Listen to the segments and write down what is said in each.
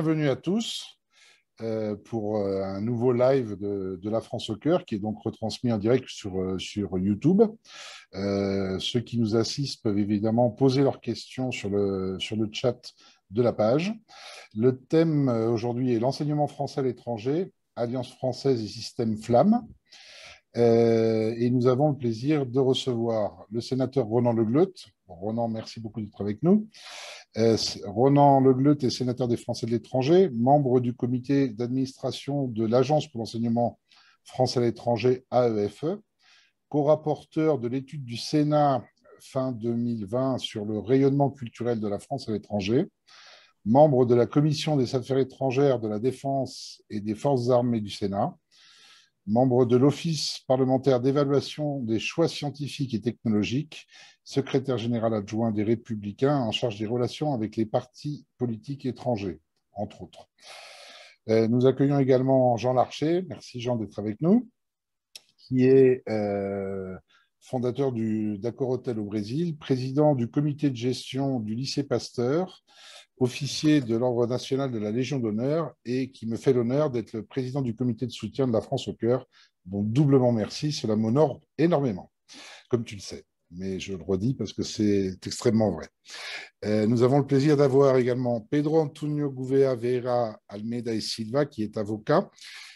bienvenue à tous pour un nouveau live de La France au cœur qui est donc retransmis en direct sur YouTube. Ceux qui nous assistent peuvent évidemment poser leurs questions sur le chat de la page. Le thème aujourd'hui est l'enseignement français à l'étranger, Alliance française et système Flamme. Et nous avons le plaisir de recevoir le sénateur Ronan Le Gleut. Bon, Ronan, merci beaucoup d'être avec nous. Ronan Le Gleut est sénateur des Français de l'étranger, membre du comité d'administration de l'Agence pour l'enseignement français à l'étranger, AEFE, co-rapporteur de l'étude du Sénat fin 2020 sur le rayonnement culturel de la France à l'étranger, membre de la commission des affaires étrangères, de la défense et des forces armées du Sénat, membre de l'Office parlementaire d'évaluation des choix scientifiques et technologiques, secrétaire général adjoint des Républicains en charge des relations avec les partis politiques étrangers, entre autres. Nous accueillons également Jean Larcher, merci Jean d'être avec nous, qui est fondateur d'Accor Hôtel au Brésil, président du comité de gestion du lycée Pasteur, officier de l'Ordre national de la Légion d'honneur et qui me fait l'honneur d'être le président du comité de soutien de la France au cœur. Donc, doublement merci, cela m'honore énormément, comme tu le sais. Mais je le redis parce que c'est extrêmement vrai. Nous avons le plaisir d'avoir également Pedro Antonio Gouveia Vieira Almeida e Silva, qui est avocat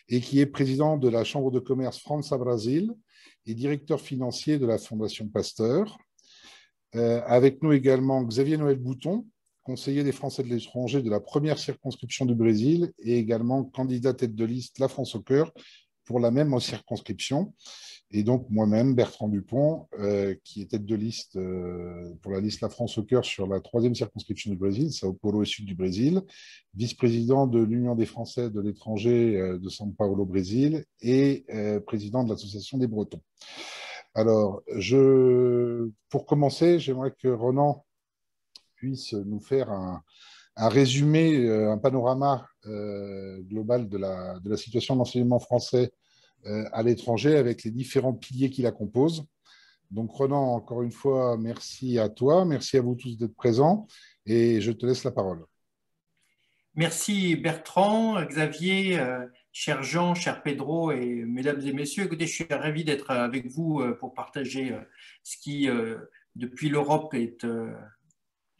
et qui est président de la Chambre de commerce França Brasil et directeur financier de la Fondation Pasteur. Avec nous également Xavier Noël Bouton, conseiller des Français de l'étranger de la première circonscription du Brésil et également candidat tête de liste La France au cœur pour la même circonscription. Et donc moi-même, Bertrand Dupont, qui est tête de liste pour la liste La France au cœur sur la troisième circonscription du Brésil, Sao Paulo et sud du Brésil, vice-président de l'Union des Français de l'étranger de São Paulo, Brésil, et président de l'Association des Bretons. Alors, pour commencer, j'aimerais que Ronan puisse nous faire un résumé, un panorama global de la situation de l'enseignement français à l'étranger avec les différents piliers qui la composent. Donc, Ronan, encore une fois, merci à toi, merci à vous tous d'être présents et je te laisse la parole. Merci Bertrand, Xavier, cher Jean, cher Pedro et mesdames et messieurs. Écoutez, je suis ravi d'être avec vous pour partager ce qui, depuis l'Europe, est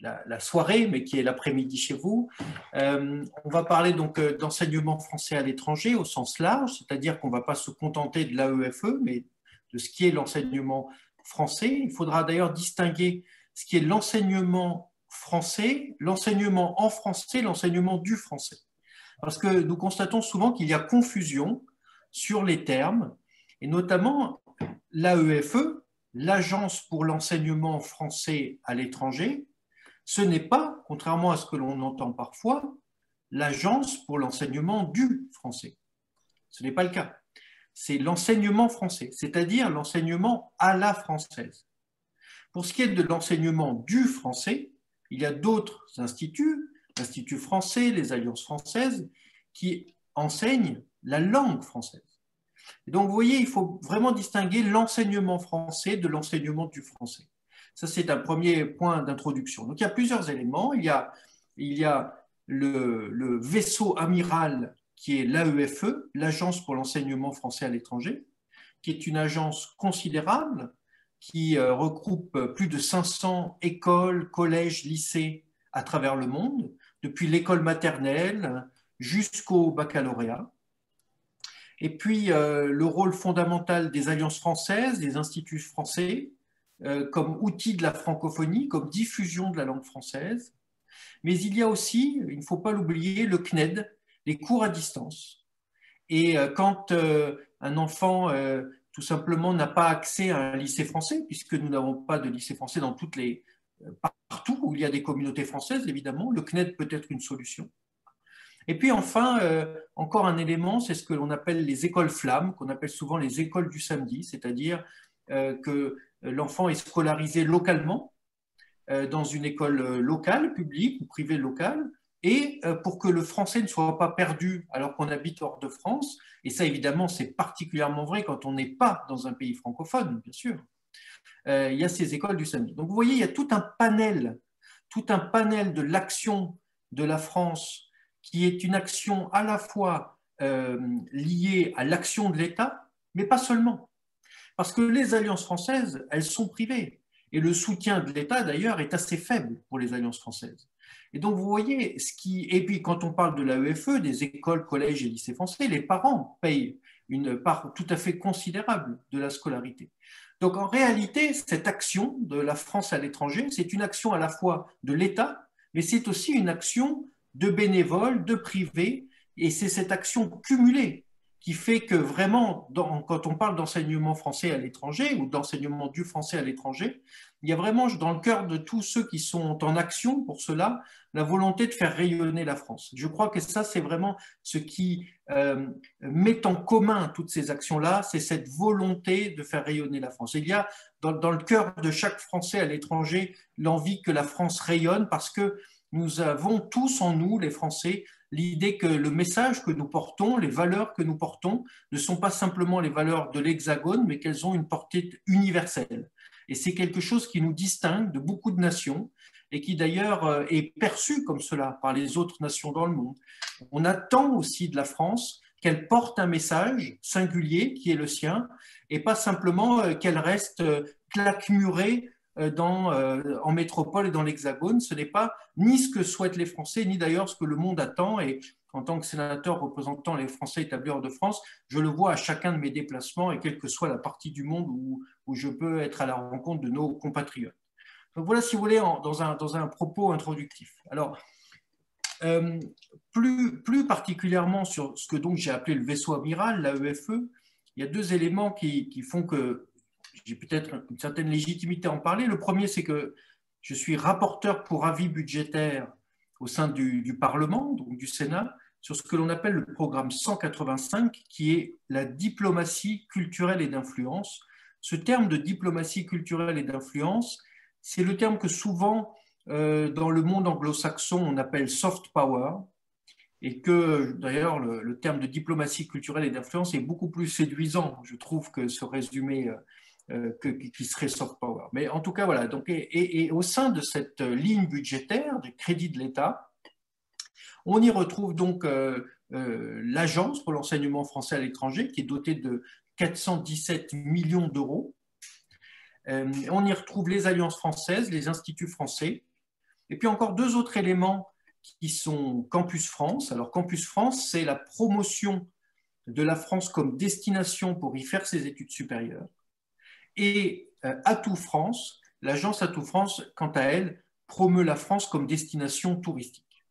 la soirée, mais qui est l'après-midi chez vous. On va parler donc d'enseignement français à l'étranger au sens large, c'est-à-dire qu'on ne va pas se contenter de l'AEFE, mais de ce qui est l'enseignement français. Il faudra d'ailleurs distinguer ce qui est l'enseignement français, l'enseignement en français, l'enseignement du français. Parce que nous constatons souvent qu'il y a confusion sur les termes, et notamment l'AEFE, l'Agence pour l'enseignement français à l'étranger, ce n'est pas, contrairement à ce que l'on entend parfois, l'Agence pour l'enseignement du français. Ce n'est pas le cas. C'est l'enseignement français, c'est-à-dire l'enseignement à la française. Pour ce qui est de l'enseignement du français, il y a d'autres instituts, l'Institut français, les Alliances françaises, qui enseignent la langue française. Et donc, vous voyez, il faut vraiment distinguer l'enseignement français de l'enseignement du français. Ça, c'est un premier point d'introduction. Donc, il y a plusieurs éléments. Il y a le vaisseau amiral qui est l'AEFE, l'Agence pour l'enseignement français à l'étranger, qui est une agence considérable qui regroupe plus de 500 écoles, collèges, lycées à travers le monde, depuis l'école maternelle jusqu'au baccalauréat. Et puis, le rôle fondamental des alliances françaises, des instituts français, comme outil de la francophonie, comme diffusion de la langue française. Mais il y a aussi, il ne faut pas l'oublier, le CNED, les cours à distance. Et quand un enfant tout simplement n'a pas accès à un lycée français, puisque nous n'avons pas de lycée français dans partout où il y a des communautés françaises, évidemment, le CNED peut être une solution. Et puis enfin, encore un élément, c'est ce que l'on appelle les écoles flammes, qu'on appelle souvent les écoles du samedi, c'est-à-dire que l'enfant est scolarisé localement, dans une école locale, publique ou privée locale, et pour que le français ne soit pas perdu alors qu'on habite hors de France, et ça évidemment c'est particulièrement vrai quand on n'est pas dans un pays francophone, bien sûr, il y a ces écoles du samedi. Donc vous voyez, il y a tout un panel de l'action de la France qui est une action à la fois liée à l'action de l'État, mais pas seulement. Parce que les alliances françaises, elles sont privées. Et le soutien de l'État, d'ailleurs, est assez faible pour les alliances françaises. Et donc, vous voyez, et puis quand on parle de l'AEFE, des écoles, collèges et lycées français, les parents payent une part tout à fait considérable de la scolarité. Donc, en réalité, cette action de la France à l'étranger, c'est une action à la fois de l'État, mais c'est aussi une action de bénévoles, de privés, et c'est cette action cumulée qui fait que vraiment, quand on parle d'enseignement français à l'étranger ou d'enseignement du français à l'étranger, il y a vraiment dans le cœur de tous ceux qui sont en action pour cela, la volonté de faire rayonner la France. Je crois que ça, c'est vraiment ce qui met en commun toutes ces actions-là, c'est cette volonté de faire rayonner la France. Il y a dans le cœur de chaque Français à l'étranger l'envie que la France rayonne parce que nous avons tous en nous, les Français, l'idée que le message que nous portons, les valeurs que nous portons, ne sont pas simplement les valeurs de l'Hexagone, mais qu'elles ont une portée universelle. Et c'est quelque chose qui nous distingue de beaucoup de nations et qui d'ailleurs est perçu comme cela par les autres nations dans le monde. On attend aussi de la France qu'elle porte un message singulier qui est le sien et pas simplement qu'elle reste claquemurée en métropole et dans l'Hexagone. Ce n'est pas ni ce que souhaitent les Français, ni d'ailleurs ce que le monde attend. Et en tant que sénateur représentant les Français établis hors de France, je le vois à chacun de mes déplacements et quelle que soit la partie du monde où je peux être à la rencontre de nos compatriotes. Donc voilà, si vous voulez, dans un propos introductif. Alors, plus particulièrement sur ce que donc j'ai appelé le vaisseau amiral, l'AEFE, il y a deux éléments qui font que j'ai peut-être une certaine légitimité à en parler. Le premier, c'est que je suis rapporteur pour avis budgétaire au sein du Parlement, donc du Sénat, sur ce que l'on appelle le programme 185, qui est la diplomatie culturelle et d'influence. Ce terme de diplomatie culturelle et d'influence, c'est le terme que souvent, dans le monde anglo-saxon, on appelle soft power, et que d'ailleurs le terme de diplomatie culturelle et d'influence est beaucoup plus séduisant, je trouve, que ce résumé qui serait soft power. Mais en tout cas, voilà. Donc, et au sein de cette ligne budgétaire du crédit de l'État, on y retrouve donc l'Agence pour l'enseignement français à l'étranger, qui est dotée de 417 millions d'euros. On y retrouve les alliances françaises, les instituts français, et puis encore deux autres éléments qui sont Campus France. Alors, Campus France, c'est la promotion de la France comme destination pour y faire ses études supérieures. Et Atout France, l'agence Atout France, quant à elle, promeut la France comme destination touristique.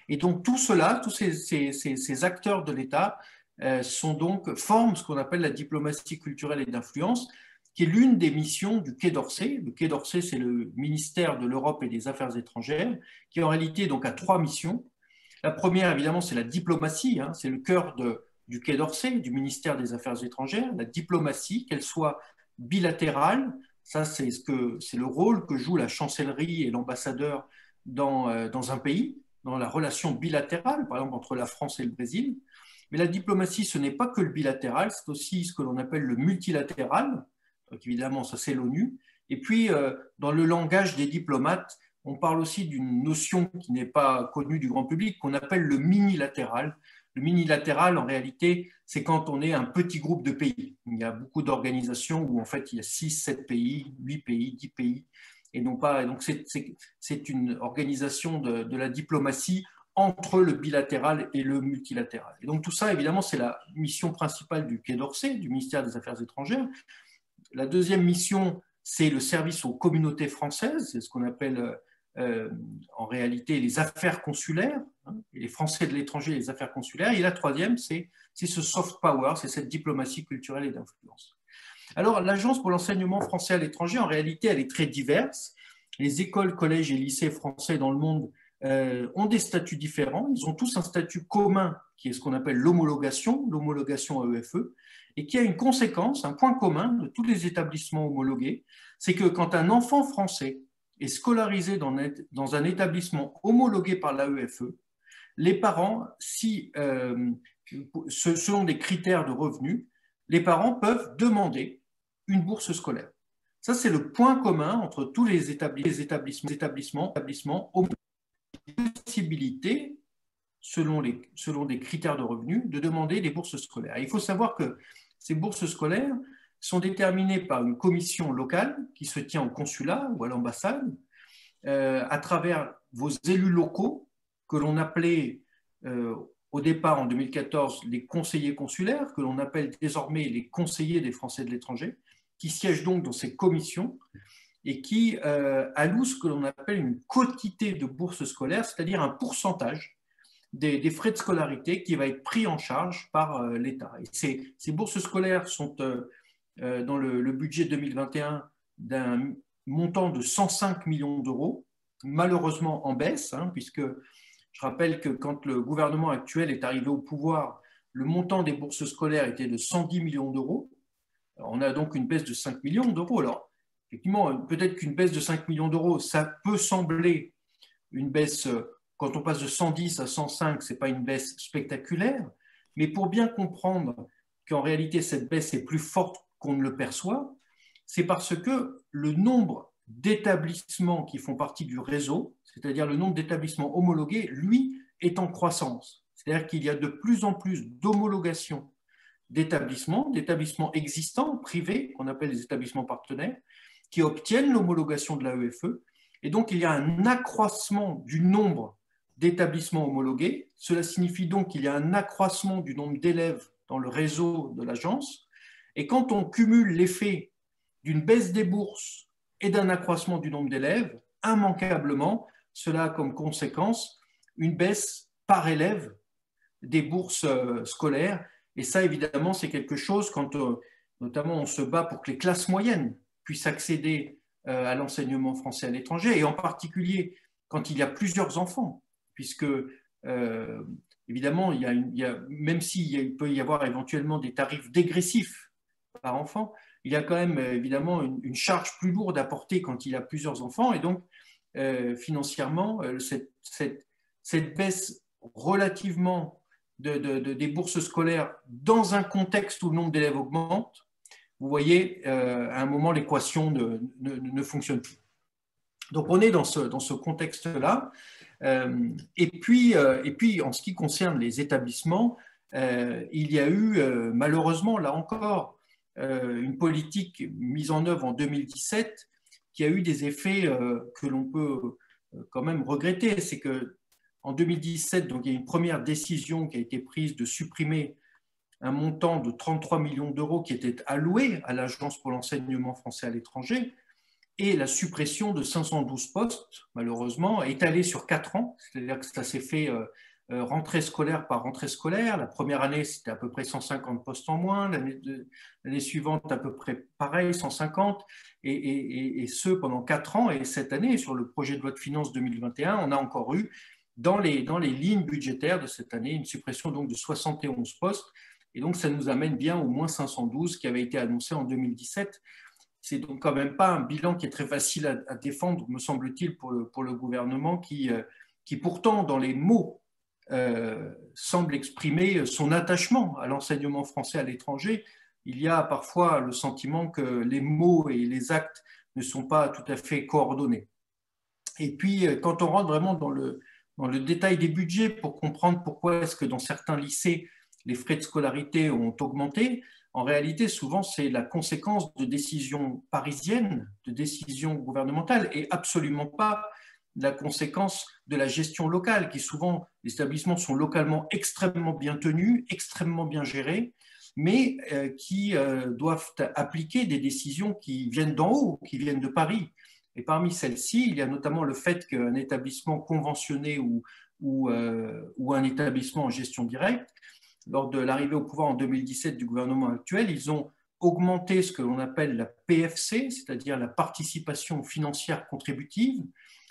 Et donc tout cela, tous ces acteurs de l'État forment ce qu'on appelle la diplomatie culturelle et d'influence, qui est l'une des missions du Quai d'Orsay. Le Quai d'Orsay, c'est le ministère de l'Europe et des Affaires étrangères, qui en réalité donc, a trois missions. La première, évidemment, c'est la diplomatie, hein, c'est le cœur du Quai d'Orsay, du ministère des Affaires étrangères, la diplomatie, qu'elle soit bilatérale, ça c'est le rôle que joue la chancellerie et l'ambassadeur dans un pays, dans la relation bilatérale, par exemple entre la France et le Brésil. Mais la diplomatie, ce n'est pas que le bilatéral, c'est aussi ce que l'on appelle le multilatéral, donc évidemment ça c'est l'ONU, et puis dans le langage des diplomates, on parle aussi d'une notion qui n'est pas connue du grand public, qu'on appelle le minilatéral. Le minilatéral, en réalité, c'est quand on est un petit groupe de pays. Il y a beaucoup d'organisations où, en fait, il y a 6, 7 pays, 8 pays, 10 pays. Et non pas, donc c'est une organisation de la diplomatie entre le bilatéral et le multilatéral. Et donc tout ça, évidemment, c'est la mission principale du Quai d'Orsay, du ministère des Affaires étrangères. La deuxième mission, c'est le service aux communautés françaises, c'est ce qu'on appelle en réalité les affaires consulaires, hein, les Français de l'étranger, les affaires consulaires. Et la troisième, c'est ce soft power, c'est cette diplomatie culturelle et d'influence. Alors, l'Agence pour l'enseignement français à l'étranger, en réalité, elle est très diverse. Les écoles, collèges et lycées français dans le monde ont des statuts différents. Ils ont tous un statut commun qui est ce qu'on appelle l'homologation AEFE, et qui a une conséquence, un point commun de tous les établissements homologués, c'est que quand un enfant français est scolarisé dans un établissement homologué par l'AEFE, les parents, selon des critères de revenus, les parents peuvent demander une bourse scolaire. Ça, c'est le point commun entre tous les établissements homologués. Possibilité selon des critères de revenus, de demander des bourses scolaires. Et il faut savoir que ces bourses scolaires sont déterminées par une commission locale qui se tient au consulat ou à l'ambassade, à travers vos élus locaux, que l'on appelait au départ en 2014 les conseillers consulaires, que l'on appelle désormais les conseillers des Français de l'étranger, qui siègent donc dans ces commissions et qui allouent ce que l'on appelle une quotité de bourse scolaire, c'est-à-dire un pourcentage des frais de scolarité qui va être pris en charge par l'État. Et ces bourses scolaires sont dans le budget 2021 d'un montant de 105 millions d'euros, malheureusement en baisse, puisque je rappelle que quand le gouvernement actuel est arrivé au pouvoir, le montant des bourses scolaires était de 110 millions d'euros. On a donc une baisse de 5 millions d'euros. Alors, effectivement, peut-être qu'une baisse de 5 millions d'euros, ça peut sembler une baisse, quand on passe de 110 à 105, ce n'est pas une baisse spectaculaire, mais pour bien comprendre qu'en réalité, cette baisse est plus forte qu'on ne le perçoit, c'est parce que le nombre d'établissements qui font partie du réseau, c'est-à-dire le nombre d'établissements homologués, lui, est en croissance. C'est-à-dire qu'il y a de plus en plus d'homologations d'établissements existants, privés, qu'on appelle les établissements partenaires, qui obtiennent l'homologation de l'AEFE. Et donc, il y a un accroissement du nombre d'établissements homologués. Cela signifie donc qu'il y a un accroissement du nombre d'élèves dans le réseau de l'agence. Et quand on cumule l'effet d'une baisse des bourses et d'un accroissement du nombre d'élèves, immanquablement, cela a comme conséquence une baisse par élève des bourses scolaires. Et ça, évidemment, c'est quelque chose quand, notamment, on se bat pour que les classes moyennes puissent accéder à l'enseignement français à l'étranger, et en particulier quand il y a plusieurs enfants, puisque, évidemment, même s'il peut y avoir éventuellement des tarifs dégressifs par enfant, il y a quand même évidemment une charge plus lourde à porter quand il y a plusieurs enfants, et donc financièrement, cette baisse relativement des bourses scolaires dans un contexte où le nombre d'élèves augmente, vous voyez, à un moment, l'équation ne fonctionne plus. Donc, on est dans ce contexte-là. Et puis, en ce qui concerne les établissements, il y a eu, malheureusement, là encore, une politique mise en œuvre en 2017 qui a eu des effets que l'on peut quand même regretter. C'est qu'en 2017, donc, il y a une première décision qui a été prise de supprimer un montant de 33 millions d'euros qui était alloué à l'Agence pour l'enseignement français à l'étranger, et la suppression de 512 postes, malheureusement, étalée sur 4 ans, c'est-à-dire que ça s'est fait rentrée scolaire par rentrée scolaire. La première année, c'était à peu près 150 postes en moins, l'année suivante, à peu près pareil, 150, et ce pendant 4 ans. Et cette année, sur le projet de loi de finances 2021, on a encore eu, dans les lignes budgétaires de cette année, une suppression donc de 71 postes. Et donc, ça nous amène bien au moins 512 qui avait été annoncé en 2017. C'est donc quand même pas un bilan qui est très facile à défendre, me semble-t-il, pour le gouvernement qui pourtant, dans les mots, semble exprimer son attachement à l'enseignement français à l'étranger. Il y a parfois le sentiment que les mots et les actes ne sont pas tout à fait coordonnés. Et puis, quand on rentre vraiment dans le détail des budgets pour comprendre pourquoi est-ce que dans certains lycées, les frais de scolarité ont augmenté, en réalité, souvent, c'est la conséquence de décisions parisiennes, de décisions gouvernementales, et absolument pas la conséquence de la gestion locale, qui souvent, les établissements sont localement extrêmement bien tenus, extrêmement bien gérés, mais qui doivent appliquer des décisions qui viennent d'en haut, qui viennent de Paris. Et parmi celles-ci, il y a notamment le fait qu'un établissement conventionné ou un établissement en gestion directe, lors de l'arrivée au pouvoir en 2017 du gouvernement actuel, ils ont augmenté ce que l'on appelle la PFC, c'est-à-dire la participation financière contributive,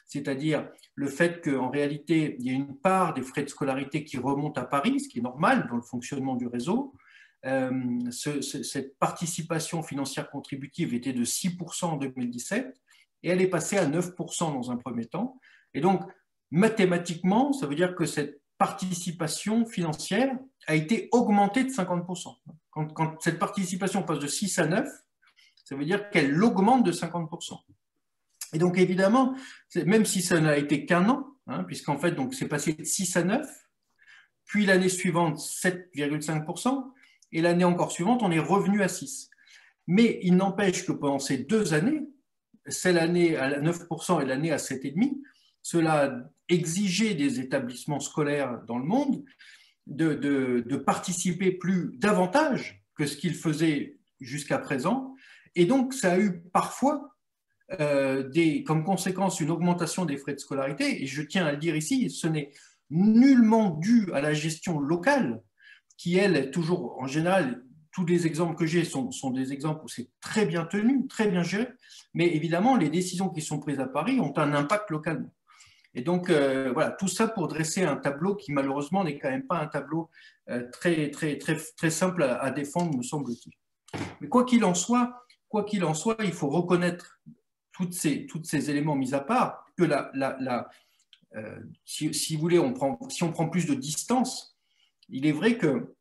c'est-à-dire le fait qu'en réalité, il y a une part des frais de scolarité qui remonte à Paris, ce qui est normal dans le fonctionnement du réseau. Cette participation financière contributive était de 6% en 2017 et elle est passée à 9% dans un premier temps. Et donc, mathématiquement, ça veut dire que cette participation financière a été augmentée de 50%. Quand cette participation passe de 6 à 9, ça veut dire qu'elle augmente de 50%. Et donc, évidemment, même si ça n'a été qu'un an, puisqu'en fait, c'est passé de 6 à 9, puis l'année suivante 7,5%, et l'année encore suivante, on est revenu à 6%. Mais il n'empêche que pendant ces 2 années, c'est l'année à 9% et l'année à 7,5%, cela a exigé des établissements scolaires dans le monde de participer davantage que ce qu'ils faisaient jusqu'à présent. Et donc, ça a eu parfois comme conséquence une augmentation des frais de scolarité. Et je tiens à le dire ici, ce n'est nullement dû à la gestion locale, qui, elle, est toujours, en général, tous les exemples que j'ai sont des exemples où c'est très bien tenu, très bien géré. Mais évidemment, les décisions qui sont prises à Paris ont un impact localement. Et donc, voilà, tout ça pour dresser un tableau qui, malheureusement, n'est quand même pas un tableau très simple à défendre, me semble-t-il. Mais quoi qu'il en soit, il faut reconnaître tous ces éléments mis à part, que si vous voulez, si on prend plus de distance, il est vrai que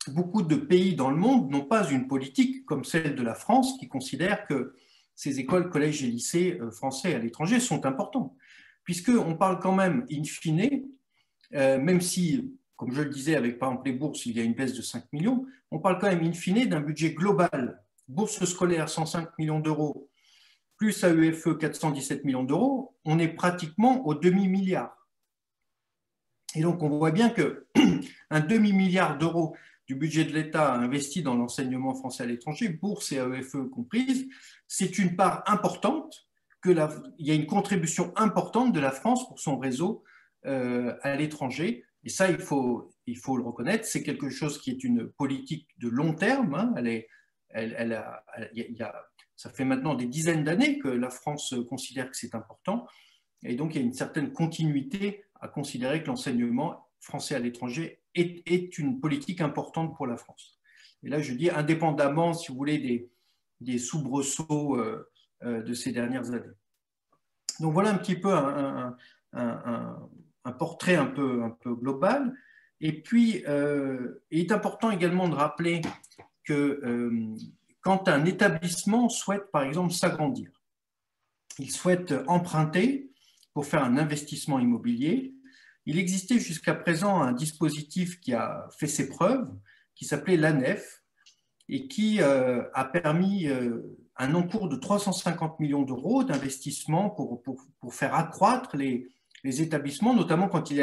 beaucoup de pays dans le monde n'ont pas une politique comme celle de la France qui considère que ces écoles, collèges et lycées français à l'étranger sont importants. Puisqu'on parle quand même, in fine, même si, comme je le disais, avec par exemple les bourses, il y a une baisse de 5 millions, on parle quand même, in fine, d'un budget global. Bourse scolaire, 105 millions d'euros, plus AEFE, 417 millions d'euros, on est pratiquement au demi-milliard. Et donc, on voit bien qu'un demi-milliard d'euros du budget de l'État investi dans l'enseignement français à l'étranger, bourse et AEFE comprises, c'est une part importante, il y a une contribution importante de la France pour son réseau à l'étranger. Et ça, il faut le reconnaître, c'est quelque chose qui est une politique de long terme. Hein. Ça fait maintenant des dizaines d'années que la France considère que c'est important. Et donc, il y a une certaine continuité à considérer que l'enseignement français à l'étranger est une politique importante pour la France. Et là, je dis indépendamment, si vous voulez, des soubresauts de ces dernières années. Donc, voilà un petit peu un portrait un peu global. Et puis, il est important également de rappeler que quand un établissement souhaite, par exemple, s'agrandir, il souhaite emprunter pour faire un investissement immobilier, il existait jusqu'à présent un dispositif qui a fait ses preuves, qui s'appelait l'ANEF, et qui a permis un encours de 350 millions d'euros d'investissement pour faire accroître les établissements, notamment quand il y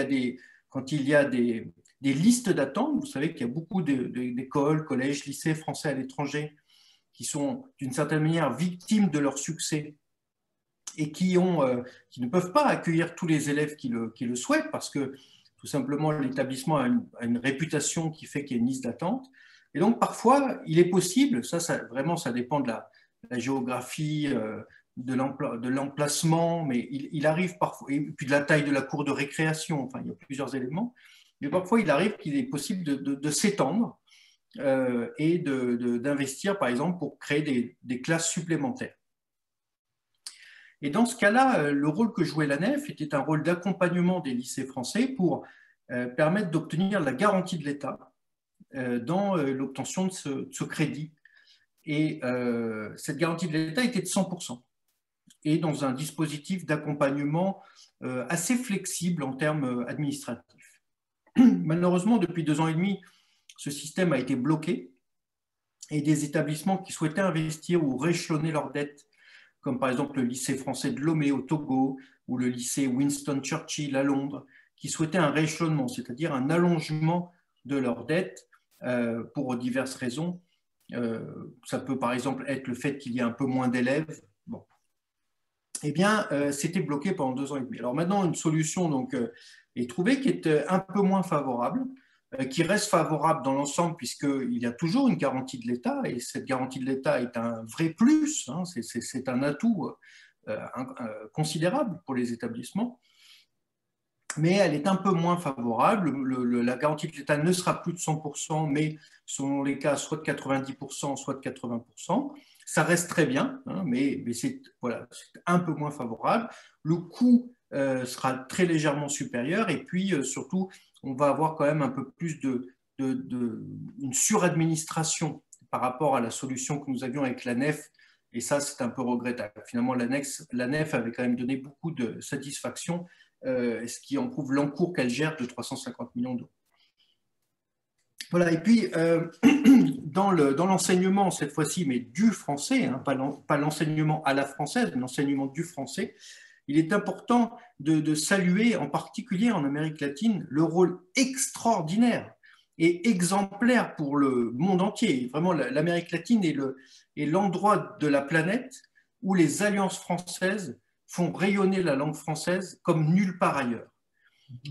a des listes d'attente. Vous savez qu'il y a beaucoup d'écoles, collèges, lycées français à l'étranger qui sont d'une certaine manière victimes de leur succès et qui ne peuvent pas accueillir tous les élèves qui le souhaitent parce que tout simplement l'établissement a une réputation qui fait qu'il y a une liste d'attente. Et donc parfois, il est possible, vraiment ça dépend de la géographie, de l'emplacement, mais il arrive parfois, et puis de la taille de la cour de récréation, enfin il y a plusieurs éléments, mais parfois il arrive qu'il est possible de s'étendre et d'investir par exemple pour créer des classes supplémentaires. Et dans ce cas-là, le rôle que jouait l'ANEF était un rôle d'accompagnement des lycées français pour permettre d'obtenir la garantie de l'État dans l'obtention de ce crédit. Et cette garantie de l'État était de 100%. Et dans un dispositif d'accompagnement assez flexible en termes administratifs. Malheureusement, depuis 2 ans et demi, ce système a été bloqué et des établissements qui souhaitaient investir ou rééchelonner leurs dettes, comme par exemple le lycée français de Lomé au Togo ou le lycée Winston Churchill à Londres, qui souhaitaient un rééchelonnement, c'est-à-dire un allongement de leurs dettes pour diverses raisons. Ça peut par exemple être le fait qu'il y ait un peu moins d'élèves. Bon. Eh bien, c'était bloqué pendant 2 ans et demi. Alors maintenant, une solution donc, est trouvée qui est un peu moins favorable, qui reste favorable dans l'ensemble puisqu'il y a toujours une garantie de l'État et cette garantie de l'État est un vrai plus, hein, c'est un atout considérable pour les établissements, mais elle est un peu moins favorable. La garantie de l'État ne sera plus de 100%, mais selon les cas, soit de 90%, soit de 80%. Ça reste très bien, hein, mais c'est un peu moins favorable. Le coût sera très légèrement supérieur et puis surtout, on va avoir quand même un peu plus une suradministration par rapport à la solution que nous avions avec l'ANEF. Et ça, c'est un peu regrettable. Finalement, l'ANEF avait quand même donné beaucoup de satisfaction, ce qui en prouve l'encours qu'elle gère de 350 millions d'euros. Voilà, et puis dans l'enseignement, cette fois-ci, mais du français, hein, pas l'enseignement à la française, mais l'enseignement du français, il est important de saluer, en particulier en Amérique latine, le rôle extraordinaire et exemplaire pour le monde entier. Vraiment, l'Amérique latine est l'endroit de la planète où les alliances françaises font rayonner la langue française comme nulle part ailleurs.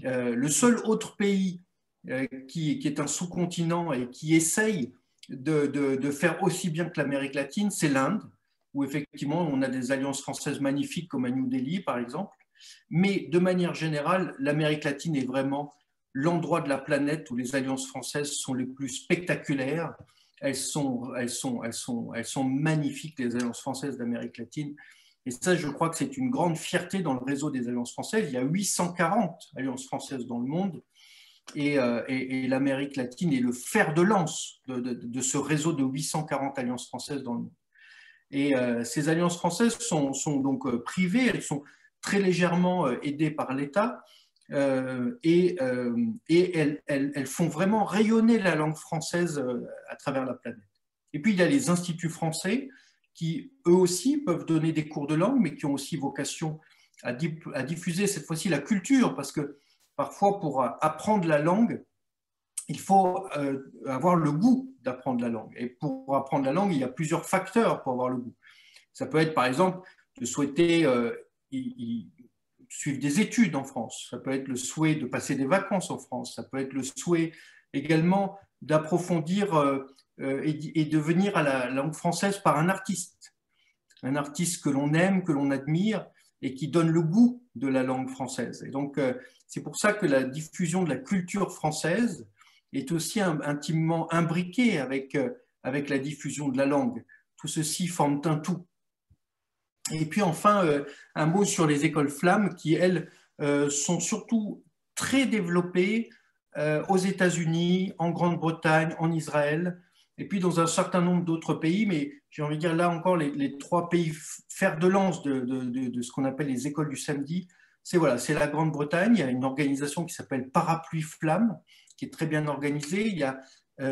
Le seul autre pays qui est un sous-continent et qui essaye de faire aussi bien que l'Amérique latine, c'est l'Inde, où effectivement on a des alliances françaises magnifiques comme à New Delhi par exemple. Mais de manière générale, l'Amérique latine est vraiment l'endroit de la planète où les alliances françaises sont les plus spectaculaires. Elles sont magnifiques, les alliances françaises d'Amérique latine. Et ça, je crois que c'est une grande fierté dans le réseau des alliances françaises. Il y a 840 alliances françaises dans le monde. Et l'Amérique latine est le fer de lance de ce réseau de 840 alliances françaises dans le monde. Et ces alliances françaises sont donc privées, elles sont très légèrement aidées par l'État et elles font vraiment rayonner la langue française à travers la planète. Et puis il y a les instituts français qui eux aussi peuvent donner des cours de langue, mais qui ont aussi vocation à diffuser cette fois-ci la culture, parce que parfois pour apprendre la langue, il faut avoir le goût d'apprendre la langue. Et pour apprendre la langue, il y a plusieurs facteurs pour avoir le goût. Ça peut être, par exemple, de souhaiter suivre des études en France. Ça peut être le souhait de passer des vacances en France. Ça peut être le souhait également d'approfondir et de venir à la langue française par un artiste que l'on aime, que l'on admire et qui donne le goût de la langue française. Et donc, c'est pour ça que la diffusion de la culture française est aussi intimement imbriquée avec la diffusion de la langue. Tout ceci forme un tout. Et puis enfin, un mot sur les écoles flammes qui, elles, sont surtout très développées aux États-Unis, en Grande-Bretagne, en Israël, et puis dans un certain nombre d'autres pays, mais j'ai envie de dire là encore, les trois pays fer de lance de ce qu'on appelle les écoles du samedi, c'est la Grande-Bretagne. Il y a une organisation qui s'appelle Parapluie Flamme, qui est très bien organisée. Il y a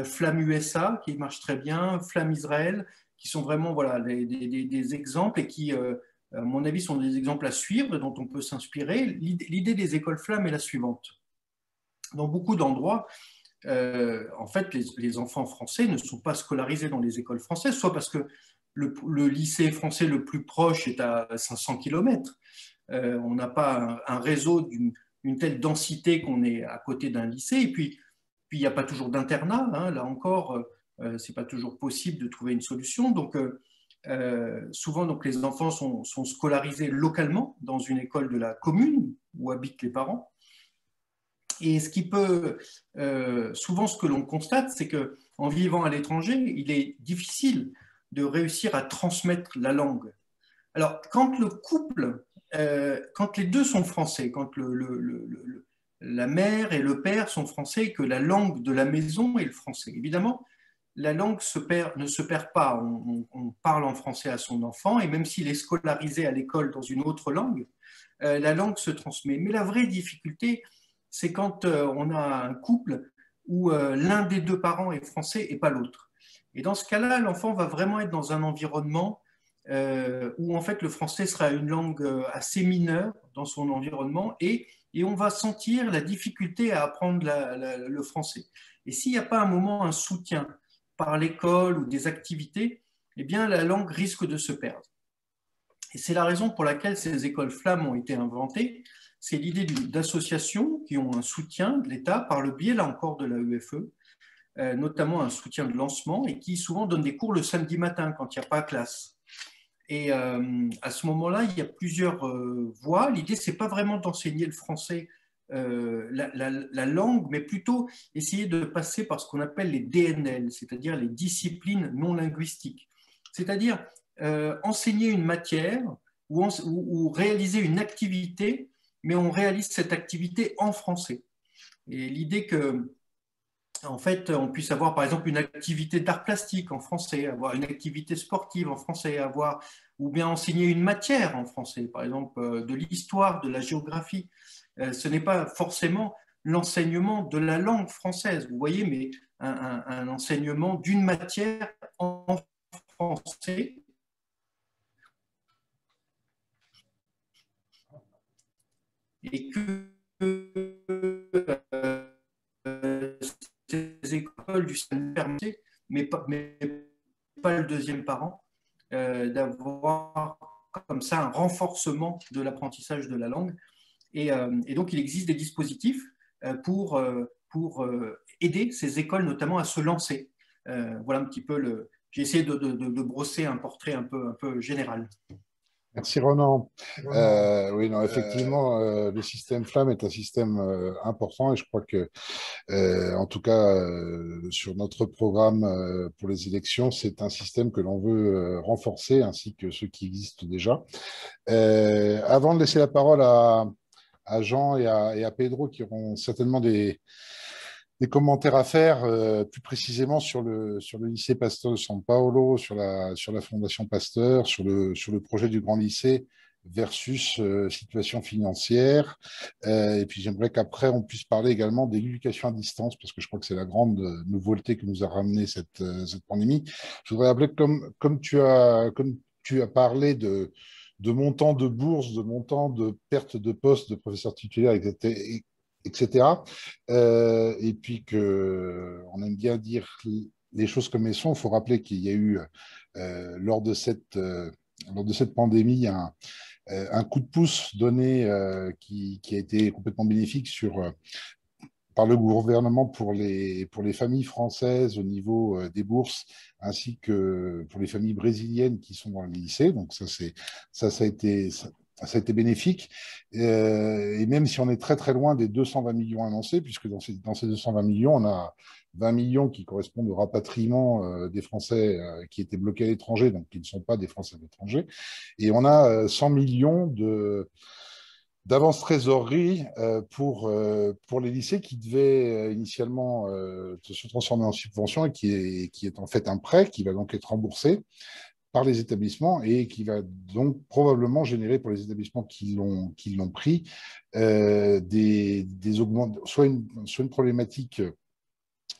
Flamme USA, qui marche très bien, Flamme Israël, qui sont vraiment des exemples et qui, à mon avis, sont des exemples à suivre, dont on peut s'inspirer. L'idée des écoles flammes est la suivante. Dans beaucoup d'endroits, en fait, les enfants français ne sont pas scolarisés dans les écoles françaises, soit parce que le lycée français le plus proche est à 500 km. On n'a pas un réseau d'une telle densité qu'on est à côté d'un lycée. Et puis il n'y a pas toujours d'internat. Hein, là encore, ce n'est pas toujours possible de trouver une solution. Donc, souvent, donc, les enfants sont scolarisés localement dans une école de la commune où habitent les parents. Et ce qui peut, souvent ce que l'on constate, c'est qu'en vivant à l'étranger, il est difficile de réussir à transmettre la langue. Alors, quand le couple, quand les deux sont français, quand la mère et le père sont français et que la langue de la maison est le français, évidemment, la langue ne se perd pas. On parle en français à son enfant et même s'il est scolarisé à l'école dans une autre langue, la langue se transmet. Mais la vraie difficulté, c'est quand on a un couple où l'un des deux parents est français et pas l'autre. Et dans ce cas-là, l'enfant va vraiment être dans un environnement où en fait le français sera une langue assez mineure dans son environnement et on va sentir la difficulté à apprendre le français. Et s'il n'y a pas un moment, un soutien par l'école ou des activités, eh bien la langue risque de se perdre. Et c'est la raison pour laquelle ces écoles flammes ont été inventées. C'est l'idée d'associations qui ont un soutien de l'État par le biais, là encore, de la UFE, notamment un soutien de lancement et qui souvent donnent des cours le samedi matin quand il n'y a pas classe. Et à ce moment-là, il y a plusieurs voies. L'idée, ce n'est pas vraiment d'enseigner le français, la langue, mais plutôt essayer de passer par ce qu'on appelle les DNL, c'est-à-dire les disciplines non linguistiques. C'est-à-dire enseigner une matière ou réaliser une activité, mais on réalise cette activité en français. Et l'idée que en fait, on puisse avoir par exemple une activité d'art plastique en français, avoir une activité sportive en français, ou bien enseigner une matière en français, par exemple de l'histoire, de la géographie. Ce n'est pas forcément l'enseignement de la langue française. Vous voyez, mais un enseignement d'une matière en français. Et que ces écoles du système permettaient, mais pas le deuxième parent, d'avoir comme ça un renforcement de l'apprentissage de la langue. Et donc, il existe des dispositifs pour aider ces écoles notamment à se lancer. Voilà un petit peu j'ai essayé de brosser un portrait un peu général. Merci Ronan. Oui, non, effectivement, le système Flamme est un système important et je crois que, en tout cas, sur notre programme pour les élections, c'est un système que l'on veut renforcer ainsi que ceux qui existent déjà. Avant de laisser la parole à Jean et à Pedro qui auront certainement des commentaires à faire plus précisément sur le lycée Pasteur de San Paolo, sur la Fondation Pasteur, sur le projet du grand lycée versus situation financière. Et puis j'aimerais qu'après on puisse parler également de l'éducation à distance parce que je crois que c'est la grande nouveauté que nous a ramené cette pandémie. Je voudrais rappeler comme tu as parlé de montants de bourse, de montants de perte de poste de professeurs titulaires, etc. Et puis on aime bien dire les choses comme elles sont. Il faut rappeler qu'il y a eu, lors de cette pandémie, un coup de pouce donné qui a été complètement bénéfique par le gouvernement pour les familles françaises au niveau des bourses, ainsi que pour les familles brésiliennes qui sont dans les lycées. Donc ça a été bénéfique. Et même si on est très très loin des 220 millions annoncés, puisque dans ces 220 millions, on a 20 millions qui correspondent au rapatriement des Français qui étaient bloqués à l'étranger, donc qui ne sont pas des Français à l'étranger. Et on a 100 millions d'avance trésorerie pour les lycées qui devaient initialement se transformer en subvention et qui est en fait un prêt qui va donc être remboursé par les établissements et qui va donc probablement générer pour les établissements qui l'ont pris soit une problématique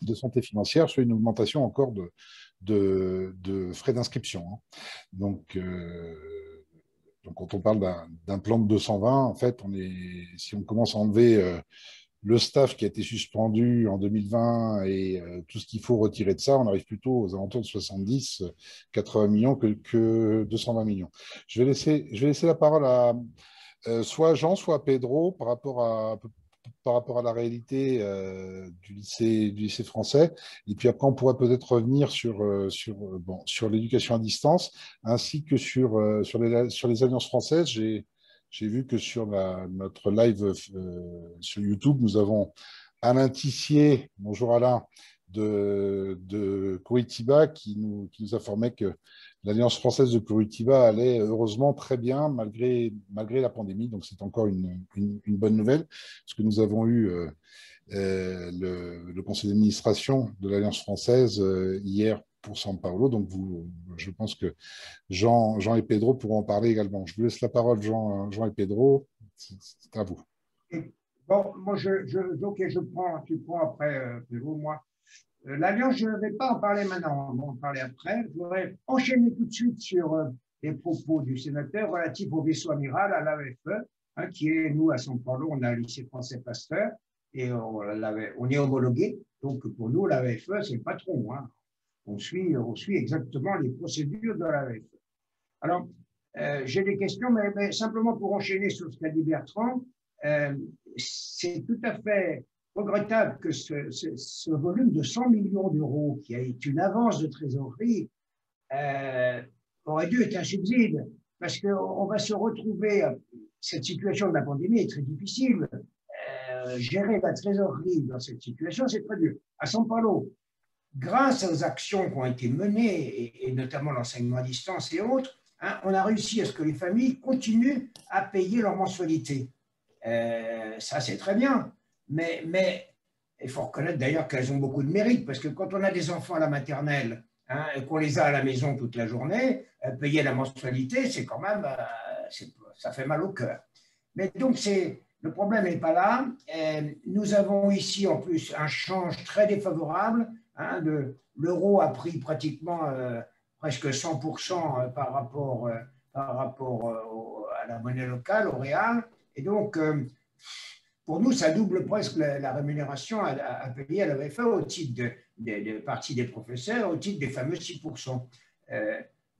de santé financière, soit une augmentation encore de frais d'inscription. Donc, quand on parle d'un plan de 220, en fait, si on commence à enlever le staff qui a été suspendu en 2020 et tout ce qu'il faut retirer de ça, on arrive plutôt aux alentours de 70, 80 millions que 220 millions. Je vais laisser la parole à soit à Jean, soit à Pedro par rapport à la réalité du lycée français. Et puis après, on pourra peut-être revenir sur l'éducation à distance, ainsi que sur les alliances françaises. J'ai vu que sur notre live sur YouTube, nous avons Alain Tissier, bonjour Alain, de Curitiba, qui nous informait que l'Alliance française de Curitiba allait heureusement très bien malgré la pandémie. Donc, c'est encore une bonne nouvelle, parce que nous avons eu le conseil d'administration de l'Alliance française hier pour San Paolo. Donc, je pense que Jean et Pedro pourront en parler également. Je vous laisse la parole, Jean et Pedro. C'est à vous. Bon, moi, ok, tu prends après, Pedro, moi. L'Alliance, je ne vais pas en parler maintenant, on va en parler après. Je voudrais enchaîner tout de suite sur les propos du sénateur relatifs au vaisseau amiral, à l'AEFE, qui est, nous, à San Paulo, on a un lycée français Pasteur, et on est homologué. Donc, pour nous, l'AEFE, c'est le patron. On suit exactement les procédures de l'AEFE. Alors, j'ai des questions, mais simplement pour enchaîner sur ce qu'a dit Bertrand, c'est tout à fait regrettable que ce volume de 100 millions d'euros, qui est une avance de trésorerie, aurait dû être un subside, parce qu'on va se retrouver, cette situation de la pandémie est très difficile, gérer la trésorerie dans cette situation, c'est très dur. À San Paulo, grâce aux actions qui ont été menées, et notamment l'enseignement à distance et autres, on a réussi à ce que les familles continuent à payer leur mensualité. Ça, c'est très bien. Mais il faut reconnaître d'ailleurs qu'elles ont beaucoup de mérite, parce que quand on a des enfants à la maternelle et qu'on les a à la maison toute la journée, payer la mensualité, c'est quand même, ça fait mal au cœur. Mais donc, Le problème n'est pas là. Nous avons ici en plus un change très défavorable. Hein, l'euro a pris pratiquement presque 100% par rapport à la monnaie locale, au réal. Et donc, pour nous, ça double presque la rémunération à payer à l'AFE au titre de partie des professeurs, au titre des fameux 6%.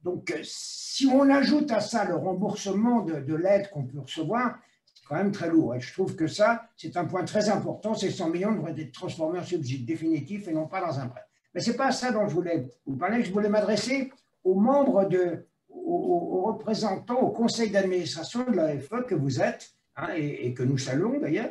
Donc, si on ajoute à ça le remboursement de l'aide qu'on peut recevoir, c'est quand même très lourd. Et je trouve que ça, c'est un point très important. Ces 100 millions devraient être transformés en subside définitif et non pas dans un prêt. Mais ce n'est pas à ça dont je voulais vous parler. Je voulais m'adresser aux membres, aux représentants, au conseil d'administration de l'AFE que vous êtes, hein, et que nous saluons d'ailleurs.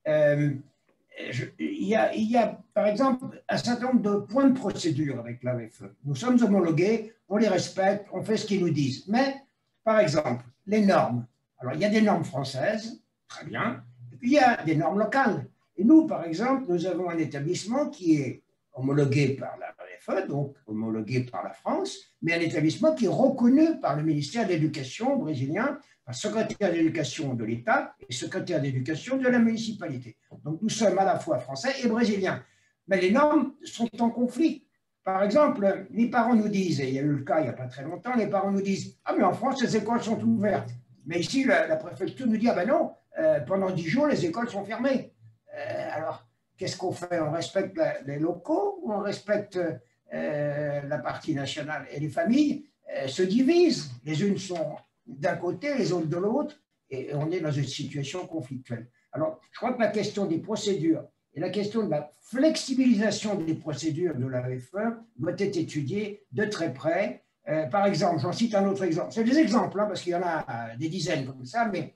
Il y a, par exemple, un certain nombre de points de procédure avec l'AFE. Nous sommes homologués, on les respecte, on fait ce qu'ils nous disent. Mais, par exemple, les normes. Alors, il y a des normes françaises, très bien, et puis il y a des normes locales. Et nous, par exemple, nous avons un établissement qui est homologué par l'AFE, donc homologué par la France, mais un établissement qui est reconnu par le ministère de l'Éducation brésilien, par le secrétaire d'éducation de l'État et secrétaire d'éducation de la municipalité. Donc nous sommes à la fois français et brésiliens. Mais les normes sont en conflit. Par exemple, les parents nous disent, et il y a eu le cas il n'y a pas très longtemps, les parents nous disent « Ah, mais en France, les écoles sont ouvertes. » Mais ici, la préfecture nous dit « Ah ben non, pendant 10 jours, les écoles sont fermées. » Alors, qu'est-ce qu'on fait? On respecte les locaux ou on respecte la partie nationale? Et les familles se divisent. Les unes sont d'un côté, les autres de l'autre, et on est dans une situation conflictuelle. Alors, je crois que la question des procédures et la question de la flexibilisation des procédures de l'AFE doit être étudiée de très près. Par exemple, j'en cite un autre exemple. C'est des exemples, hein, parce qu'il y en a des dizaines comme ça, mais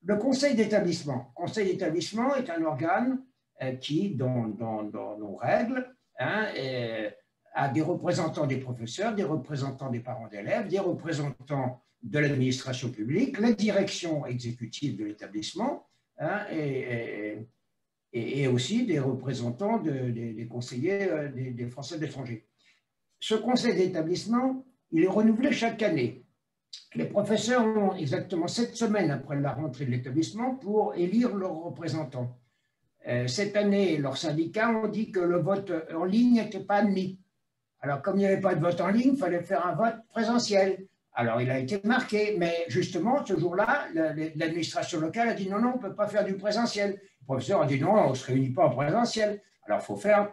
le conseil d'établissement. Le conseil d'établissement est un organe qui, dans nos règles, hein, a des représentants des professeurs, des représentants des parents d'élèves, des représentants de l'administration publique, la direction exécutive de l'établissement, hein, et aussi des représentants des conseillers des Français de l'étranger. Ce conseil d'établissement, il est renouvelé chaque année. Les professeurs ont exactement 7 semaines après la rentrée de l'établissement pour élire leurs représentants. Cette année, leurs syndicats ont dit que le vote en ligne n'était pas admis. Alors, comme il n'y avait pas de vote en ligne, il fallait faire un vote présentiel. Alors, il a été marqué, mais justement, ce jour-là, l'administration locale a dit non, non, on ne peut pas faire du présentiel. Le professeur a dit non, on ne se réunit pas en présentiel. Alors, il faut faire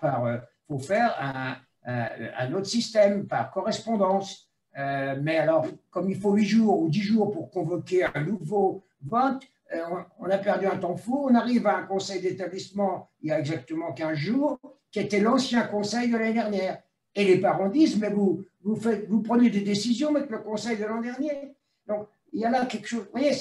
un autre système, par correspondance. Mais alors, comme il faut 8 jours ou 10 jours pour convoquer un nouveau vote, on a perdu un temps fou. On arrive à un conseil d'établissement il y a exactement 15 jours, qui était l'ancien conseil de l'année dernière. Et les parents disent, mais vous prenez des décisions avec le conseil de l'an dernier. Donc, il y a là quelque chose. Vous voyez,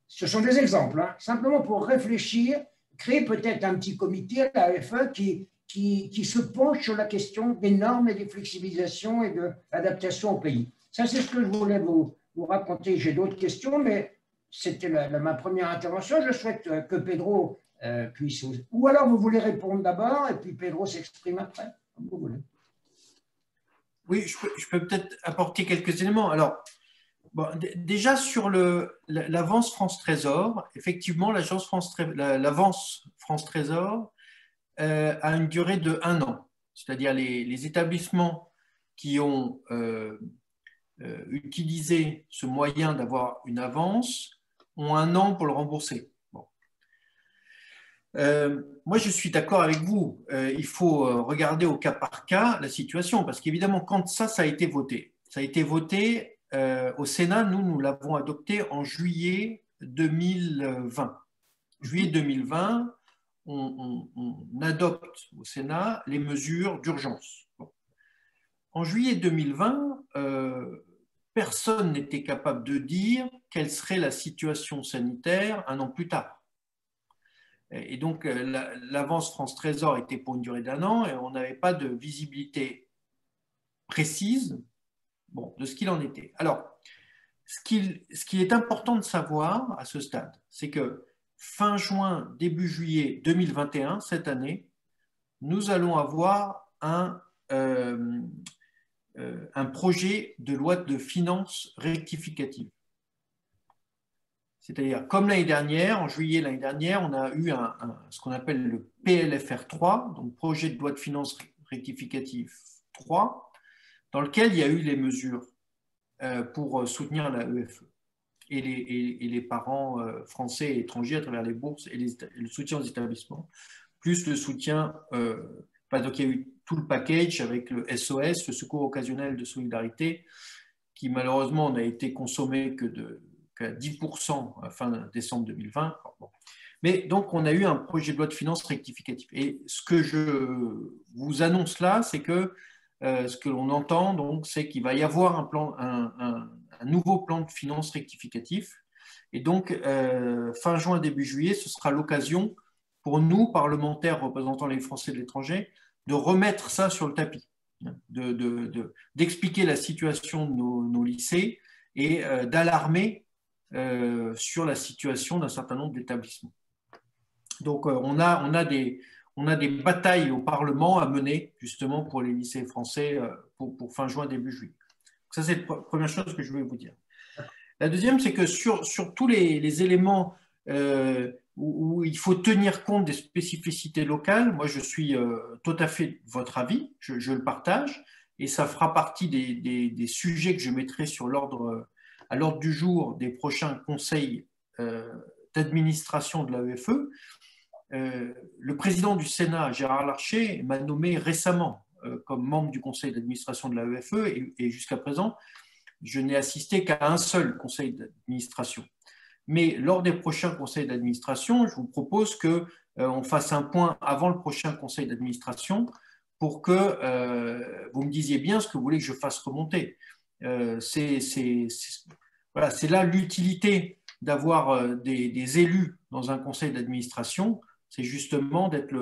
ce sont des exemples, hein, simplement pour réfléchir, créer peut-être un petit comité à l'AFE qui se penche sur la question des normes et des flexibilisations et de l'adaptation au pays. Ça, c'est ce que je voulais vous raconter. J'ai d'autres questions, mais c'était ma première intervention. Je souhaite que Pedro puisse... Ou alors, vous voulez répondre d'abord, et puis Pedro s'exprime après, comme vous voulez. Oui, je peux peut-être apporter quelques éléments. Alors, bon, déjà sur l'avance France Trésor, effectivement, l'avance France Trésor a une durée de 1 an. C'est-à-dire les établissements qui ont utilisé ce moyen d'avoir une avance ont 1 an pour le rembourser. Bon. Moi, je suis d'accord avec vous. Il faut regarder au cas par cas la situation, parce qu'évidemment, quand ça a été voté, au Sénat, nous l'avons adopté en juillet 2020. Juillet 2020, on adopte au Sénat les mesures d'urgence. Bon. En juillet 2020, personne n'était capable de dire quelle serait la situation sanitaire 1 an plus tard. Et donc, l'avance France Trésor était pour une durée d'1 an et on n'avait pas de visibilité précise, bon, de ce qu'il en était. Alors, ce qui est important de savoir à ce stade, c'est que fin juin, début juillet 2021, cette année, nous allons avoir un projet de loi de finances rectificative. C'est-à-dire, comme l'année dernière, en juillet l'année dernière, on a eu ce qu'on appelle le PLFR 3, donc projet de loi de finances rectificative 3, dans lequel il y a eu les mesures pour soutenir la EFE et les parents français et étrangers à travers les bourses et le soutien aux établissements, plus le soutien, donc il y a eu tout le package avec le SOS, le secours occasionnel de solidarité, qui malheureusement n'a été consommé qu'à 10% à fin décembre 2020. Bon. Mais donc, on a eu un projet de loi de finances rectificatif. Et ce que je vous annonce là, c'est que ce que l'on entend, donc, c'est qu'il va y avoir un nouveau plan de finances rectificatif. Et donc, fin juin, début juillet, ce sera l'occasion pour nous, parlementaires représentant les Français de l'étranger, de remettre ça sur le tapis, d'expliquer la situation de nos lycées et d'alarmer sur la situation d'un certain nombre d'établissements. Donc, on a des batailles au Parlement à mener justement pour les lycées français pour fin juin, début juillet. Donc ça, c'est la première chose que je voulais vous dire. La deuxième, c'est que sur tous les éléments où il faut tenir compte des spécificités locales, moi, je suis tout à fait de votre avis, je le partage, et ça fera partie des sujets que je mettrai à l'ordre du jour des prochains conseils d'administration de l'AEFE. Le président du Sénat, Gérard Larcher, m'a nommé récemment comme membre du conseil d'administration de l'AEFE et jusqu'à présent, je n'ai assisté qu'à un seul conseil d'administration. Mais lors des prochains conseils d'administration, je vous propose qu'on fasse un point avant le prochain conseil d'administration pour que vous me disiez bien ce que vous voulez que je fasse remonter. Voilà, c'est là l'utilité d'avoir des élus dans un conseil d'administration, c'est justement d'être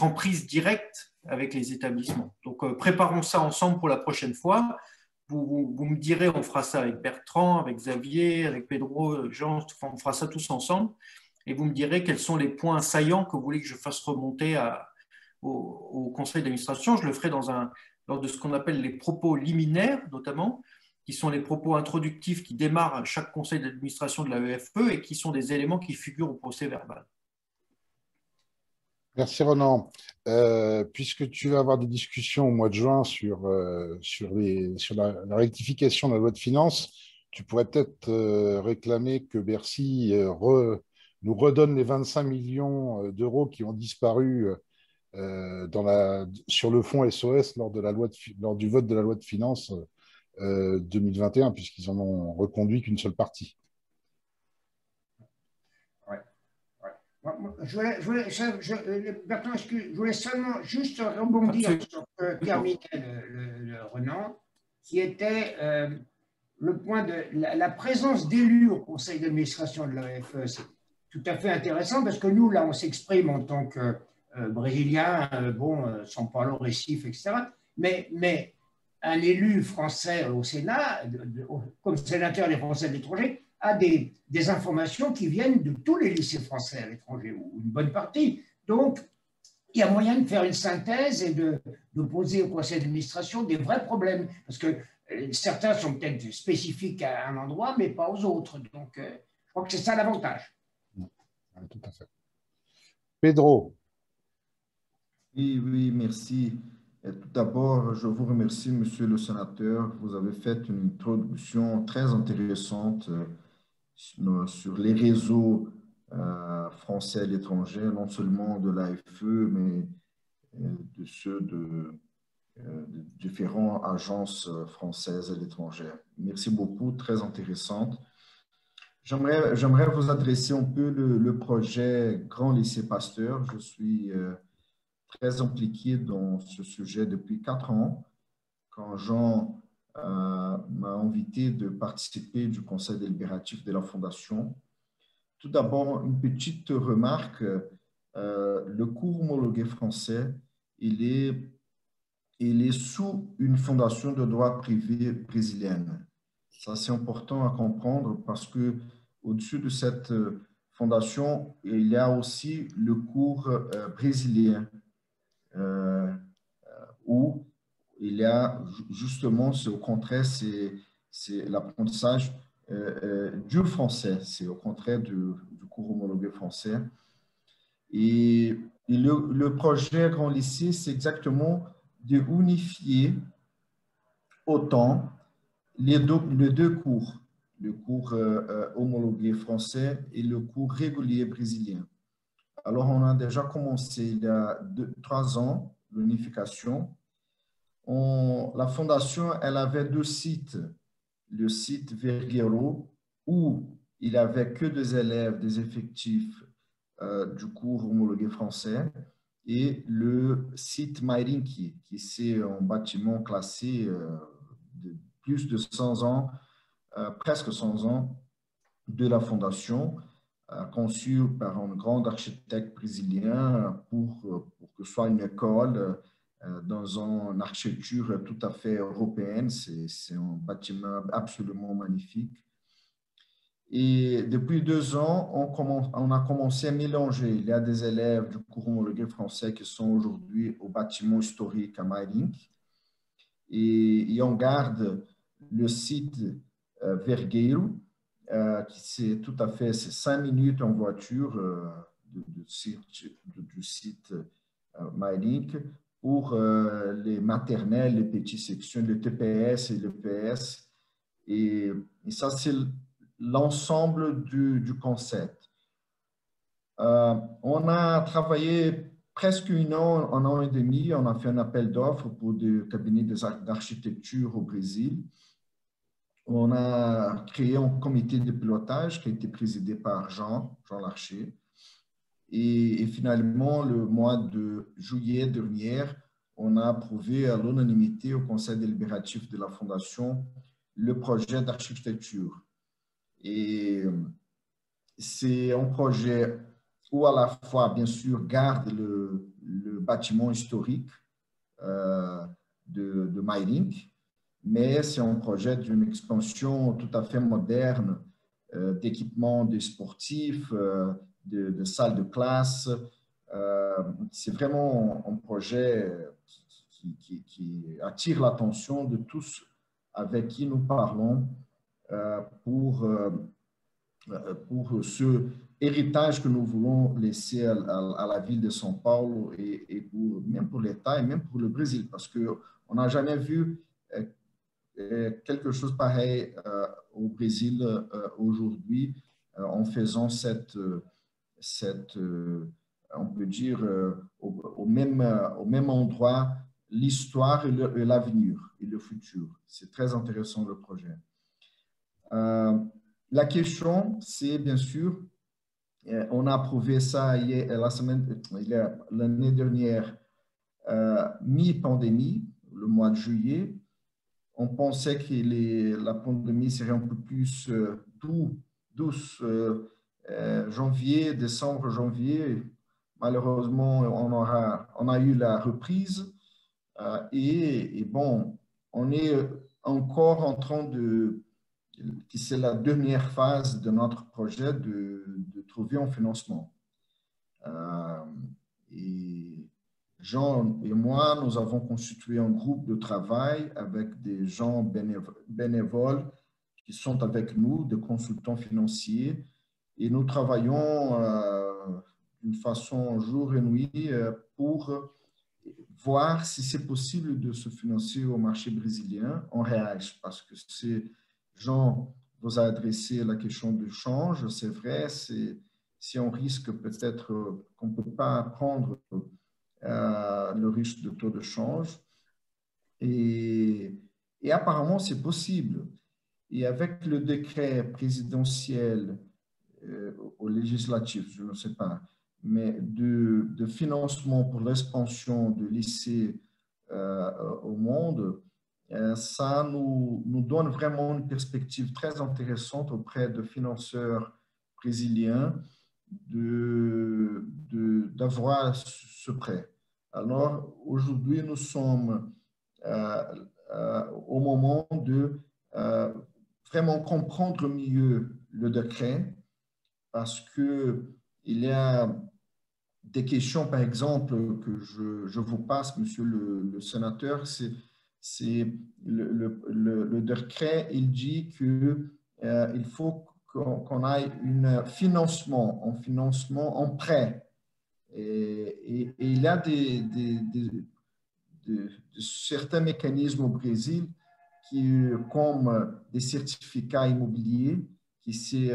en prise directe avec les établissements. Donc, préparons ça ensemble pour la prochaine fois. Vous me direz, on fera ça avec Bertrand, avec Xavier, avec Pedro, Jean, on fera ça tous ensemble. Et vous me direz quels sont les points saillants que vous voulez que je fasse remonter au conseil d'administration. Je le ferai lors de ce qu'on appelle les propos liminaires, notamment, qui sont les propos introductifs qui démarrent à chaque conseil d'administration de la EFE et qui sont des éléments qui figurent au procès verbal. Merci Ronan. Puisque tu vas avoir des discussions au mois de juin sur la rectification de la loi de finances, tu pourrais peut-être réclamer que Bercy nous redonne les 25 millions d'euros qui ont disparu sur le fonds SOS lors du vote de la loi de finances 2021, puisqu'ils en ont reconduit qu'une seule partie. Bertrand, je voulais seulement juste rebondir sur ce que terminait le Renan, qui était le point de la présence d'élus au conseil d'administration de l'AEFE. C'est tout à fait intéressant parce que nous, là, on s'exprime en tant que Brésiliens, São Paulo, Recife, etc. Mais un élu français au Sénat, comme sénateur des Français de l'étranger, a des informations qui viennent de tous les lycées français à l'étranger, ou une bonne partie. Donc, il y a moyen de faire une synthèse et de poser au conseil d'administration des vrais problèmes, parce que certains sont peut-être spécifiques à un endroit, mais pas aux autres. Donc, je crois que c'est ça l'avantage. Oui, tout à fait. Pedro. Oui, merci. Tout d'abord, je vous remercie, monsieur le sénateur. Vous avez fait une introduction très intéressante sur les réseaux français à l'étranger, non seulement de l'AFE, mais de ceux de différentes agences françaises à l'étranger. Merci beaucoup, très intéressante. J'aimerais vous adresser un peu le projet Grand Lycée Pasteur. Je suis très impliqué dans ce sujet depuis 4 ans. Quand Jean m'a invité de participer du conseil délibératif de la Fondation. Tout d'abord, une petite remarque. Le cours homologué français, il est sous une fondation de droit privé brésilienne. Ça, c'est important à comprendre parce que au-dessus de cette fondation, il y a aussi le cours brésilien où il y a justement, au contraire, c'est l'apprentissage du français, c'est au contraire du cours homologué français. Et le projet Grand Lycée, c'est exactement de unifier autant les deux cours, le cours homologué français et le cours régulier brésilien. Alors, on a déjà commencé il y a 3 ans, l'unification. La fondation, elle avait 2 sites. Le site Vergueiro, où il n'y avait que des élèves, des effectifs du cours homologué français, et le site Mairinki, qui c'est un bâtiment classé de plus de 100 ans, presque 100 ans de la fondation, conçu par un grand architecte brésilien pour que ce soit une école dans une architecture tout à fait européenne. C'est un bâtiment absolument magnifique. Et depuis 2 ans, on a commencé à mélanger. Il y a des élèves du cours homologué français qui sont aujourd'hui au bâtiment historique à Mairinque. Et on garde le site Vergueiro, qui c'est tout à fait, c'est 5 minutes en voiture du site Mairinque pour les maternelles, les petites sections, le TPS et le PS. Et ça, c'est l'ensemble du concept. On a travaillé presque un an et demi. On a fait un appel d'offres pour des cabinets d'architecture au Brésil. On a créé un comité de pilotage qui a été présidé par Jean Larcher. Et finalement, le mois de juillet dernier, on a approuvé à l'unanimité au Conseil délibératif de la Fondation le projet d'architecture. Et c'est un projet où à la fois, bien sûr, garde le bâtiment historique de Mairinque, mais c'est un projet d'une expansion tout à fait moderne d'équipements de sportifs, de salles de classe. C'est vraiment un projet qui attire l'attention de tous avec qui nous parlons pour ce héritage que nous voulons laisser à la ville de São Paulo et même pour l'État et même pour le Brésil, parce qu'on n'a jamais vu quelque chose pareil au Brésil aujourd'hui en faisant on peut dire, au même endroit, l'histoire et l'avenir et le futur. C'est très intéressant le projet. La question, c'est bien sûr, on a approuvé ça l'année dernière, mi-pandémie, le mois de juillet. On pensait que la pandémie serait un peu plus douce, décembre, janvier. Malheureusement, on a eu la reprise et bon, on est encore en train c'est la dernière phase de notre projet de trouver un financement. Et Jean et moi, nous avons constitué un groupe de travail avec des gens bénévoles qui sont avec nous, des consultants financiers, et nous travaillons d'une façon jour et nuit pour voir si c'est possible de se financer au marché brésilien en reais, parce que Jean vous a adressé la question du change, c'est vrai, c'est un risque peut-être qu'on ne peut pas prendre le risque de taux de change. Et apparemment, c'est possible. Et avec le décret présidentiel ou législatif, je ne sais pas, mais de financement pour l'expansion de lycées au monde, ça nous donne vraiment une perspective très intéressante auprès de financeurs brésiliens d'avoir ce prêt. Alors, aujourd'hui, nous sommes au moment de vraiment comprendre mieux le décret, parce qu'il y a des questions, par exemple, que je vous passe, monsieur le sénateur, c'est le décret, il dit qu'il faut qu'on ait un financement en prêt. Et il y a certains mécanismes au Brésil comme des certificats immobiliers, qui c'est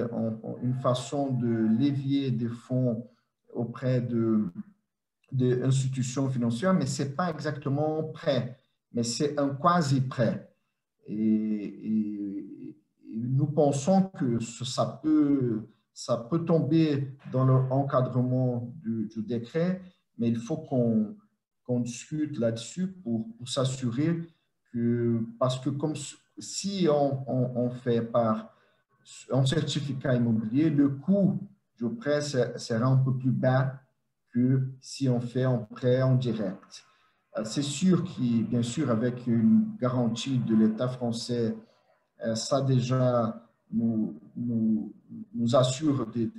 une façon de levier des fonds auprès d'institutions financières, mais ce n'est pas exactement prêt, mais c'est un quasi-prêt. Et nous pensons que ça peut tomber dans l'encadrement du décret, mais il faut qu'on discute là-dessus pour s'assurer que, parce que comme si on fait par un certificat immobilier, le coût du prêt sera un peu plus bas que si on fait un prêt en direct. C'est sûr que, bien sûr, avec une garantie de l'État français, ça déjà nous assure des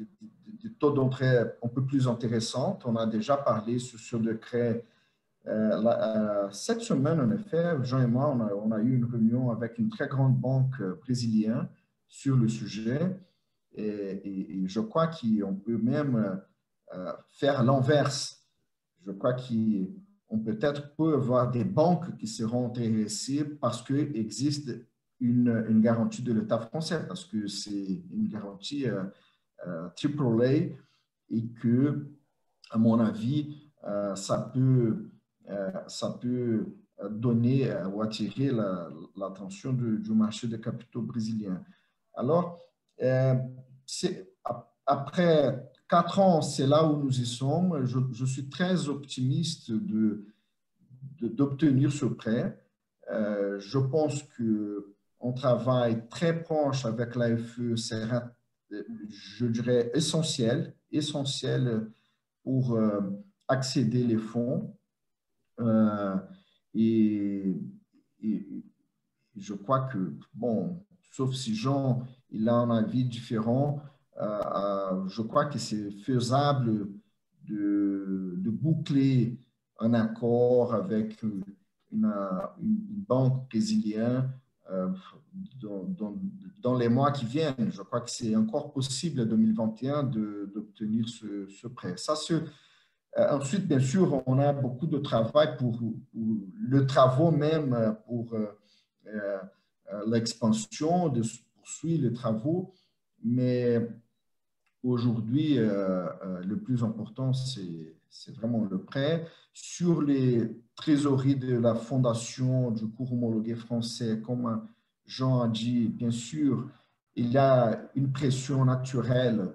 taux d'entrée un peu plus intéressants. On a déjà parlé sur ce décret cette semaine, en effet. Jean et moi, on a eu une réunion avec une très grande banque brésilienne sur le sujet. Et je crois qu'on peut même faire l'inverse. Je crois qu'on peut-être peut avoir des banques qui seront intéressées parce qu'il existe une garantie de l'État français, parce que c'est une garantie AAA et que, à mon avis, ça peut donner ou attirer l'attention du marché des capitaux brésilien. Alors, après 4 ans, c'est là où nous y sommes. Je suis très optimiste d'obtenir ce prêt. Je pense qu'on travaille très proche avec l'AFE, sera, je dirais, essentiel pour accéder les fonds. Et je crois que, bon, sauf si Jean il a un avis différent, je crois que c'est faisable de boucler un accord avec une banque brésilienne dans les mois qui viennent. Je crois que c'est encore possible en 2021 d'obtenir ce prêt. Ça, ensuite, bien sûr, on a beaucoup de travail pour le travaux même, pour l'expansion, de poursuivre les travaux. Mais aujourd'hui, le plus important, c'est vraiment le prêt. Sur les trésoreries de la fondation du cours homologué français, comme Jean a dit, bien sûr, il y a une pression naturelle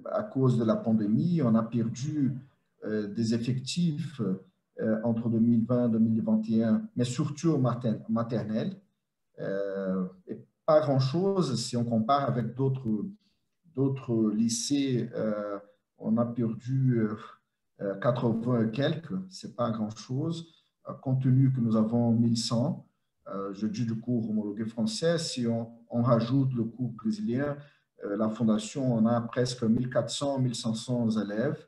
à cause de la pandémie. On a perdu des effectifs entre 2020 et 2021, mais surtout maternelle. Et pas grand-chose si on compare avec d'autres lycées. On a perdu 80 et quelques, c'est pas grand-chose, compte tenu que nous avons 1100. Je dis du cours homologué français. Si on rajoute le cours brésilien, la fondation, on a presque 1400, 1500 élèves.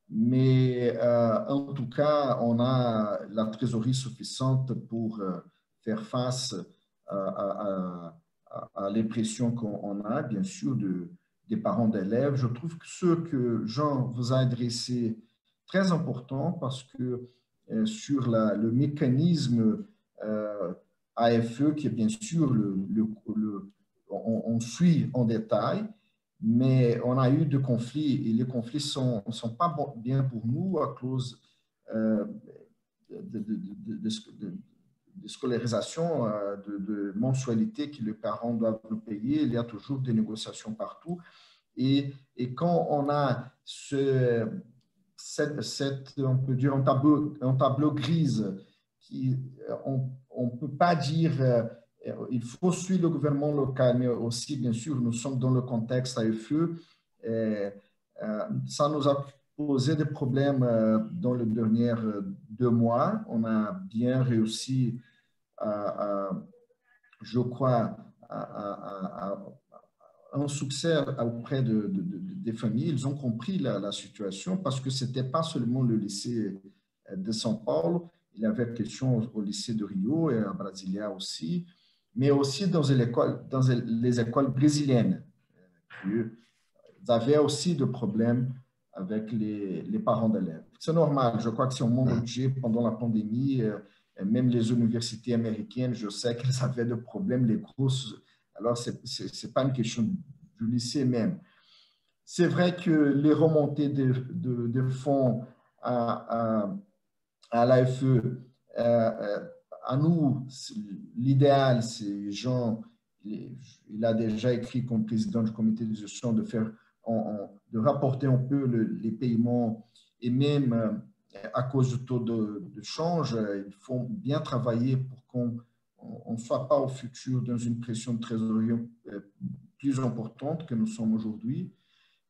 Mais en tout cas, on a la trésorerie suffisante pour faire face à les pressions qu'on a, bien sûr, des parents d'élèves. Je trouve que ce que Jean vous a adressé très important parce que sur le mécanisme AFE, qui est bien sûr, on suit en détail, mais on a eu des conflits et les conflits ne sont pas bien pour nous à cause de scolarisation, de mensualité que les parents doivent nous payer. Il y a toujours des négociations partout. Et quand on a on peut dire un tableau grise, on ne peut pas dire il faut suivre le gouvernement local, mais aussi, bien sûr, nous sommes dans le contexte AFE. Ça nous a posé des problèmes dans les derniers 2 mois. On a bien réussi, je crois, un succès auprès des familles. Ils ont compris la situation parce que ce n'était pas seulement le lycée de São Paulo, il y avait question au lycée de Rio et à Brasilia aussi. mais aussi dans les écoles brésiliennes. Ils avaient aussi des problèmes avec les parents d'élèves. C'est normal, je crois que c'est un monde entier pendant la pandémie, même les universités américaines, je sais qu'elles avaient des problèmes, les grosses. Alors, ce n'est pas une question du lycée même. C'est vrai que les remontées de fonds à l'AFE, à nous, l'idéal, c'est Jean, il a déjà écrit comme président du comité de gestion de faire, de rapporter un peu les paiements et même à cause du taux de change, il faut bien travailler pour qu'on ne soit pas au futur dans une pression de trésorerie plus importante que nous sommes aujourd'hui.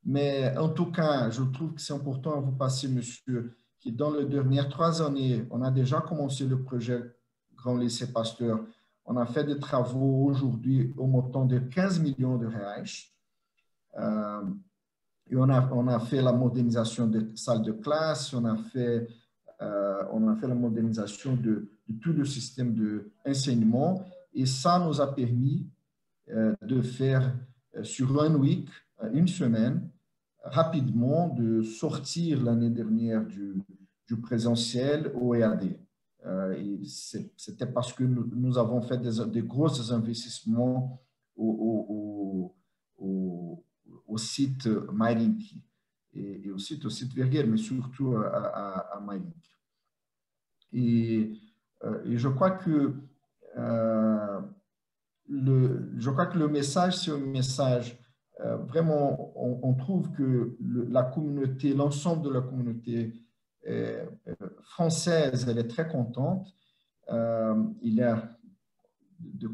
Mais en tout cas, je trouve que c'est important à vous passer, monsieur, que dans les dernières 3 années, on a déjà commencé le projet Grand Lycée Pasteur. On a fait des travaux aujourd'hui au montant de 15 millions de reais. Et on a fait la modernisation des salles de classe, on a fait la modernisation de tout le système d'enseignement. Et ça nous a permis de faire sur un week, une semaine, rapidement de sortir l'année dernière du présentiel au EAD. C'était parce que nous avons fait des gros investissements au site Mairink et au site Vergueiro, mais surtout à Mairink. Et je crois que le message, c'est un message vraiment, on trouve que la communauté, l'ensemble de la communauté française, elle est très contente. Il y a de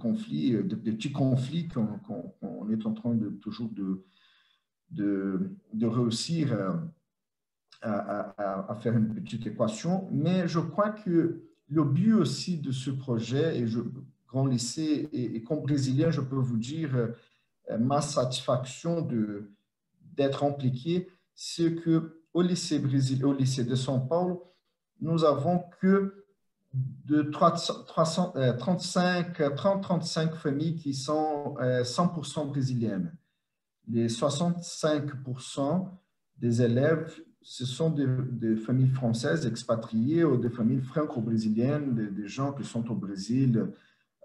petits conflits qu'on est en train de toujours de réussir à faire une petite équation. Mais je crois que le but aussi de ce projet, Grand Lycée, et comme Brésilien, je peux vous dire ma satisfaction d'être impliqué, c'est qu'au lycée brésilien, au lycée de São Paulo, nous avons que de 30-35 familles qui sont 100% brésiliennes. Les 65% des élèves, ce sont des familles françaises expatriées ou des familles franco-brésiliennes, des gens qui sont au Brésil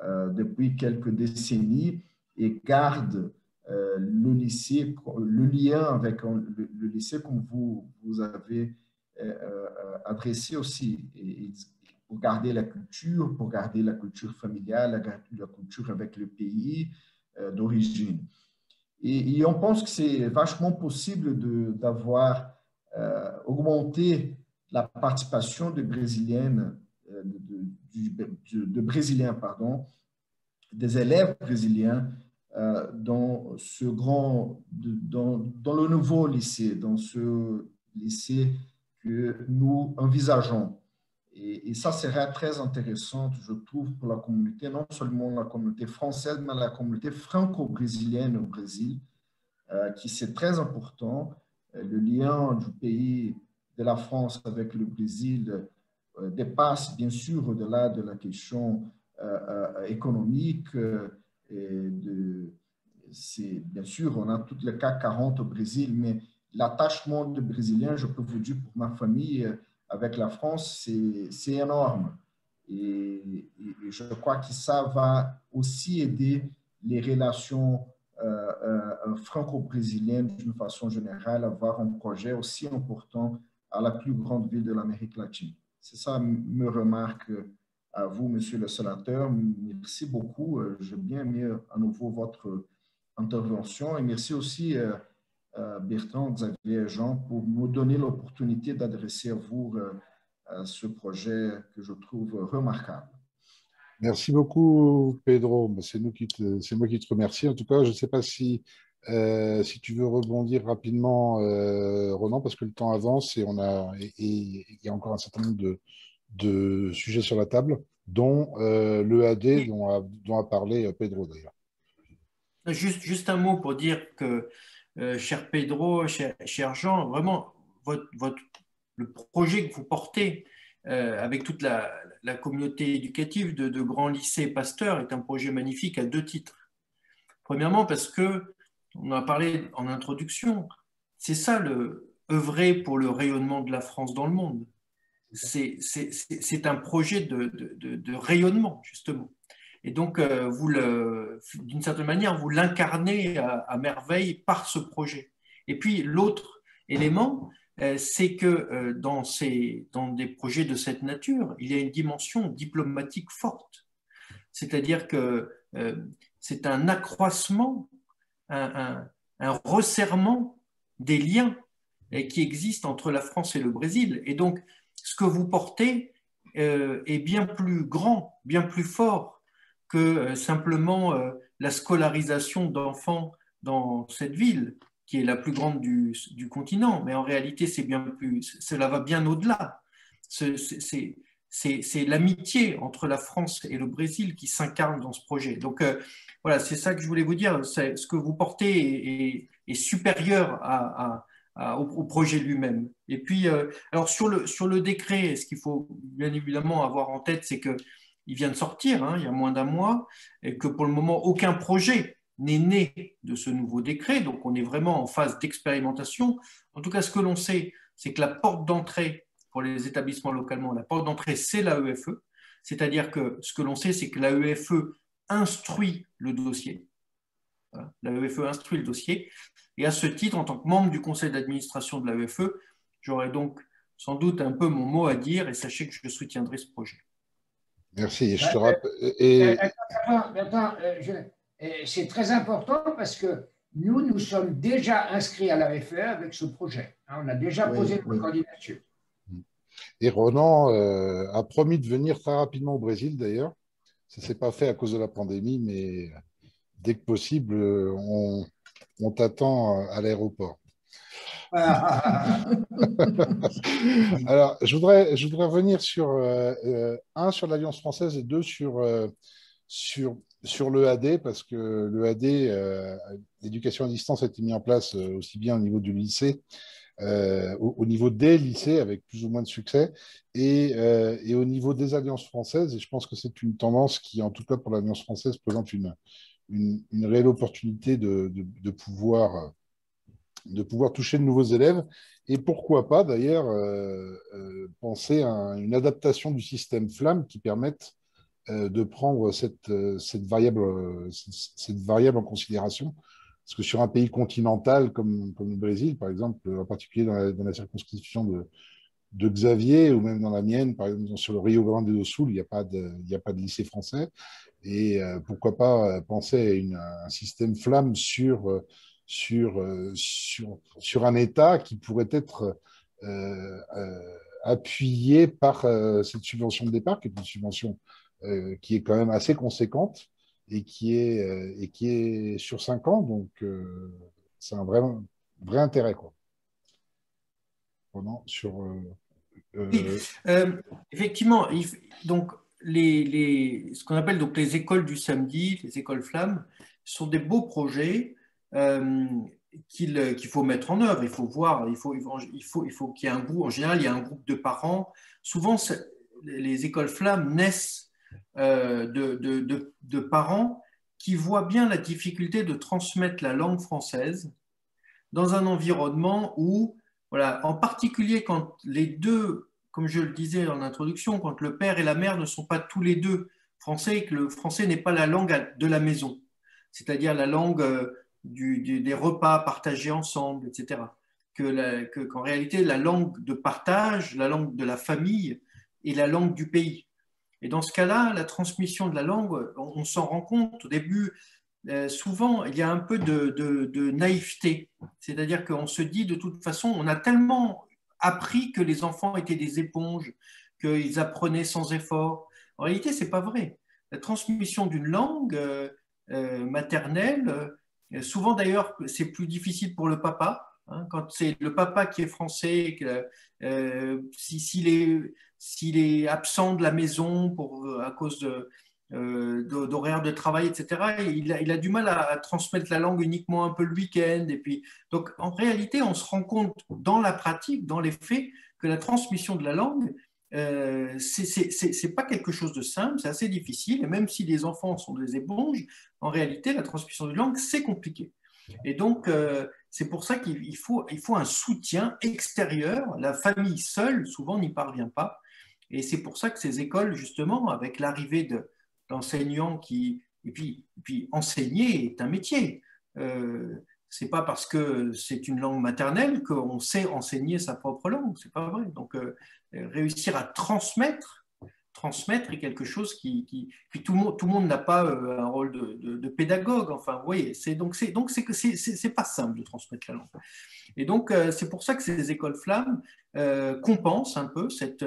depuis quelques décennies et gardent le lycée, le lien avec le lycée comme vous avez adressé aussi. Et pour garder la culture familiale, la culture avec le pays d'origine. Et on pense que c'est vachement possible d'avoir augmenté la participation de Brésiliens, des élèves brésiliens dans le nouveau lycée, dans ce lycée que nous envisageons. Et ça serait très intéressant, je trouve, pour la communauté, non seulement la communauté française, mais la communauté franco-brésilienne au Brésil, qui c'est très important. Le lien du pays de la France avec le Brésil dépasse bien sûr au-delà de la question économique. Bien sûr, on a tout le CAC 40 au Brésil, mais l'attachement des Brésiliens, je peux vous dire pour ma famille, avec la France, c'est énorme. Et je crois que ça va aussi aider les relations franco-brésiliennes d'une façon générale à avoir un projet aussi important à la plus grande ville de l'Amérique latine. C'est ça, me remarque à vous, monsieur le sénateur. Merci beaucoup. J'ai bien aimé à nouveau votre intervention et merci aussi Bertrand, Xavier et Jean pour nous donner l'opportunité d'adresser à vous ce projet que je trouve remarquable. Merci beaucoup, Pedro. C'est moi qui te remercie. En tout cas, je ne sais pas si tu veux rebondir rapidement, Ronan, parce que le temps avance et il y a encore un certain nombre de sujets sur la table, dont l'EAD dont a parlé Pedro d'ailleurs. Juste un mot pour dire que, cher Pedro, cher Jean, vraiment, le projet que vous portez, avec toute la communauté éducative de grands lycées Pasteur est un projet magnifique à 2 titres. Premièrement, parce que, on en a parlé en introduction, c'est ça, œuvrer pour le rayonnement de la France dans le monde. C'est un projet de rayonnement, justement. Et donc, d'une certaine manière, vous l'incarnez à merveille par ce projet. Et puis, l'autre élément, c'est que dans des projets de cette nature, il y a une dimension diplomatique forte. C'est-à-dire que c'est un accroissement, un resserrement des liens qui existent entre la France et le Brésil. Et donc, ce que vous portez est bien plus grand, bien plus fort que simplement la scolarisation d'enfants dans cette ville, qui est la plus grande du continent. Mais en réalité, cela va bien au-delà. C'est l'amitié entre la France et le Brésil qui s'incarne dans ce projet. Donc voilà, c'est ça que je voulais vous dire. Ce que vous portez est supérieur au projet lui-même. Et puis, alors sur le décret, ce qu'il faut bien évidemment avoir en tête, c'est qu'il vient de sortir, hein, il y a moins d'1 mois, et que pour le moment, aucun projet n'est né de ce nouveau décret. Donc, on est vraiment en phase d'expérimentation. En tout cas, ce que l'on sait, c'est que la porte d'entrée pour les établissements localement, la porte d'entrée, c'est l'AEFE. C'est-à-dire que ce que l'on sait, c'est que l'AEFE instruit le dossier. Voilà. L'AEFE instruit le dossier. Et à ce titre, en tant que membre du conseil d'administration de l'AEFE, j'aurai donc sans doute un peu mon mot à dire et sachez que je soutiendrai ce projet. Merci. Je te rappelle. Attends, c'est très important parce que nous sommes déjà inscrits à l'AEFE avec ce projet. On a déjà posé notre candidature. Et Ronan a promis de venir très rapidement au Brésil, d'ailleurs. Ça ne s'est pas fait à cause de la pandémie, mais dès que possible, on t'attend à l'aéroport. Alors, je voudrais revenir sur sur l'Alliance française et 2 sur l'EAD, parce que l'EAD, l'éducation à distance, a été mis en place aussi bien au niveau du lycée, au niveau des lycées, avec plus ou moins de succès, et au niveau des alliances françaises. Et je pense que c'est une tendance qui, en tout cas pour l'Alliance française, présente une réelle opportunité de pouvoir toucher de nouveaux élèves. Et pourquoi pas, d'ailleurs, penser à une adaptation du système FLAM qui permette de prendre cette variable en considération. Parce que sur un pays continental comme le Brésil, par exemple, en particulier dans la circonscription de Xavier, ou même dans la mienne, par exemple, sur le Rio Grande do Sul, il n'y a pas de lycée français. Et pourquoi pas penser à un système FLAM sur un État qui pourrait être appuyé par cette subvention de départ, qui est une subvention qui est quand même assez conséquente et qui est sur 5 ans. Donc, c'est un vrai intérêt, quoi. Pendant, effectivement, donc ce qu'on appelle donc les écoles du samedi, les écoles flammes, sont des beaux projets qu'il faut mettre en œuvre. Il faut voir, il faut qu'il y ait un groupe. En général, il y a un groupe de parents. Souvent, les écoles flammes naissent de parents qui voient bien la difficulté de transmettre la langue française dans un environnement où, voilà, en particulier quand les deux, comme je le disais en introduction, quand le père et la mère ne sont pas tous les deux français et que le français n'est pas la langue de la maison, c'est-à-dire la langue des repas partagés ensemble, etc. Qu'en réalité, la langue de partage, la langue de la famille est la langue du pays. Et dans ce cas-là, la transmission de la langue, on s'en rend compte au début, souvent, il y a un peu de naïveté. C'est-à-dire qu'on se dit, de toute façon, on a tellement appris que les enfants étaient des éponges, qu'ils apprenaient sans effort. En réalité, ce n'est pas vrai. La transmission d'une langue maternelle, souvent d'ailleurs, c'est plus difficile pour le papa. Hein, quand c'est le papa qui est français, s'il est absent de la maison à cause d'horaires de travail, etc., il a du mal à transmettre la langue uniquement un peu le week-end. Et puis, donc, en réalité, on se rend compte dans la pratique, dans les faits, que la transmission de la langue, c'est pas quelque chose de simple, c'est assez difficile. Et même si les enfants sont des éponges, en réalité, la transmission de langue, c'est compliqué. Et donc, c'est pour ça qu'il faut un soutien extérieur. La famille seule, souvent, n'y parvient pas. Et c'est pour ça que ces écoles, justement, avec l'arrivée d'enseignants et puis enseigner est un métier. C'est pas parce que c'est une langue maternelle qu'on sait enseigner sa propre langue. C'est pas vrai. Donc, réussir à transmettre est quelque chose puis tout le monde n'a pas un rôle de pédagogue. Enfin, vous voyez, c'est pas simple de transmettre la langue. Et donc, c'est pour ça que ces écoles flammes compensent un peu cette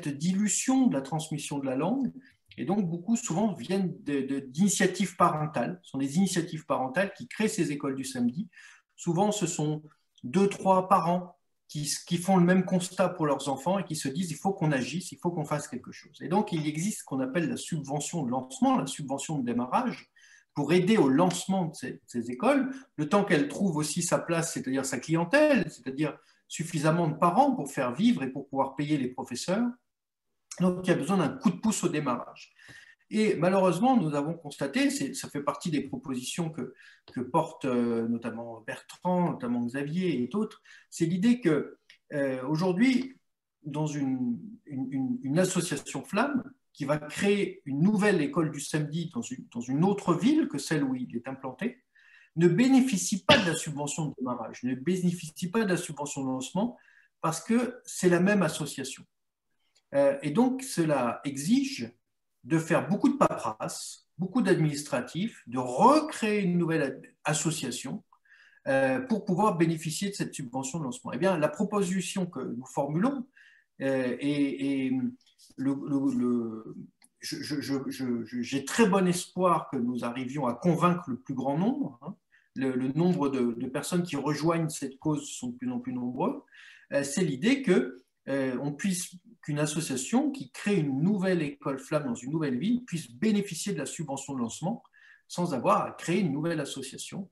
dilution de la transmission de la langue. Et donc, beaucoup souvent viennent d'initiatives parentales. Ce sont des initiatives parentales qui créent ces écoles du samedi. Souvent, ce sont 2-3 parents qui font le même constat pour leurs enfants et qui se disent il faut qu'on agisse, il faut qu'on fasse quelque chose. Et donc, il existe ce qu'on appelle la subvention de lancement, la subvention de démarrage, pour aider au lancement de ces écoles, le temps qu'elles trouvent aussi sa place, c'est-à-dire sa clientèle, c'est-à-dire suffisamment de parents pour faire vivre et pour pouvoir payer les professeurs. Donc, il y a besoin d'un coup de pouce au démarrage. Et malheureusement, nous avons constaté, ça fait partie des propositions que portent notamment Bertrand, notamment Xavier et d'autres, c'est l'idée qu'aujourd'hui, dans une association flamme qui va créer une nouvelle école du samedi dans une autre ville que celle où il est implanté, ne bénéficie pas de la subvention de démarrage, ne bénéficie pas de la subvention de lancement parce que c'est la même association. Et donc, cela exige de faire beaucoup de paperasse, beaucoup d'administratifs, de recréer une nouvelle association pour pouvoir bénéficier de cette subvention de lancement. Eh bien, la proposition que nous formulons j'ai très bon espoir que nous arrivions à convaincre le plus grand nombre. Hein. Le nombre de personnes qui rejoignent cette cause sont de plus en plus nombreux. C'est l'idée qu'une association qui crée une nouvelle école flamme dans une nouvelle ville puisse bénéficier de la subvention de lancement sans avoir à créer une nouvelle association.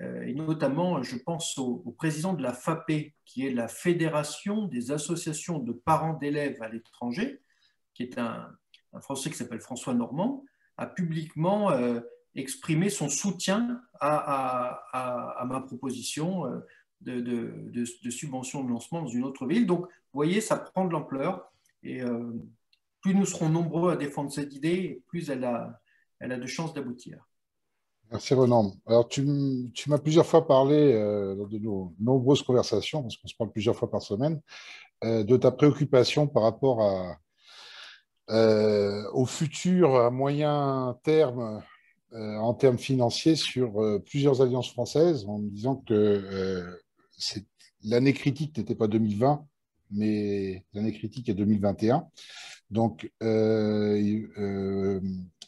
Et notamment, je pense au président de la FAPE, qui est la Fédération des associations de parents d'élèves à l'étranger, qui est un Français qui s'appelle François Normand, a publiquement exprimé son soutien à ma proposition de subvention de lancement dans une autre ville. Donc, vous voyez, ça prend de l'ampleur et plus nous serons nombreux à défendre cette idée, plus elle a de chances d'aboutir. Merci Renan. Alors, tu m'as plusieurs fois parlé, lors de nos nombreuses conversations, parce qu'on se parle plusieurs fois par semaine, de ta préoccupation par rapport au futur à moyen terme, en termes financiers, sur plusieurs alliances françaises, en me disant que l'année critique n'était pas 2020, mais l'année critique est 2021. Donc,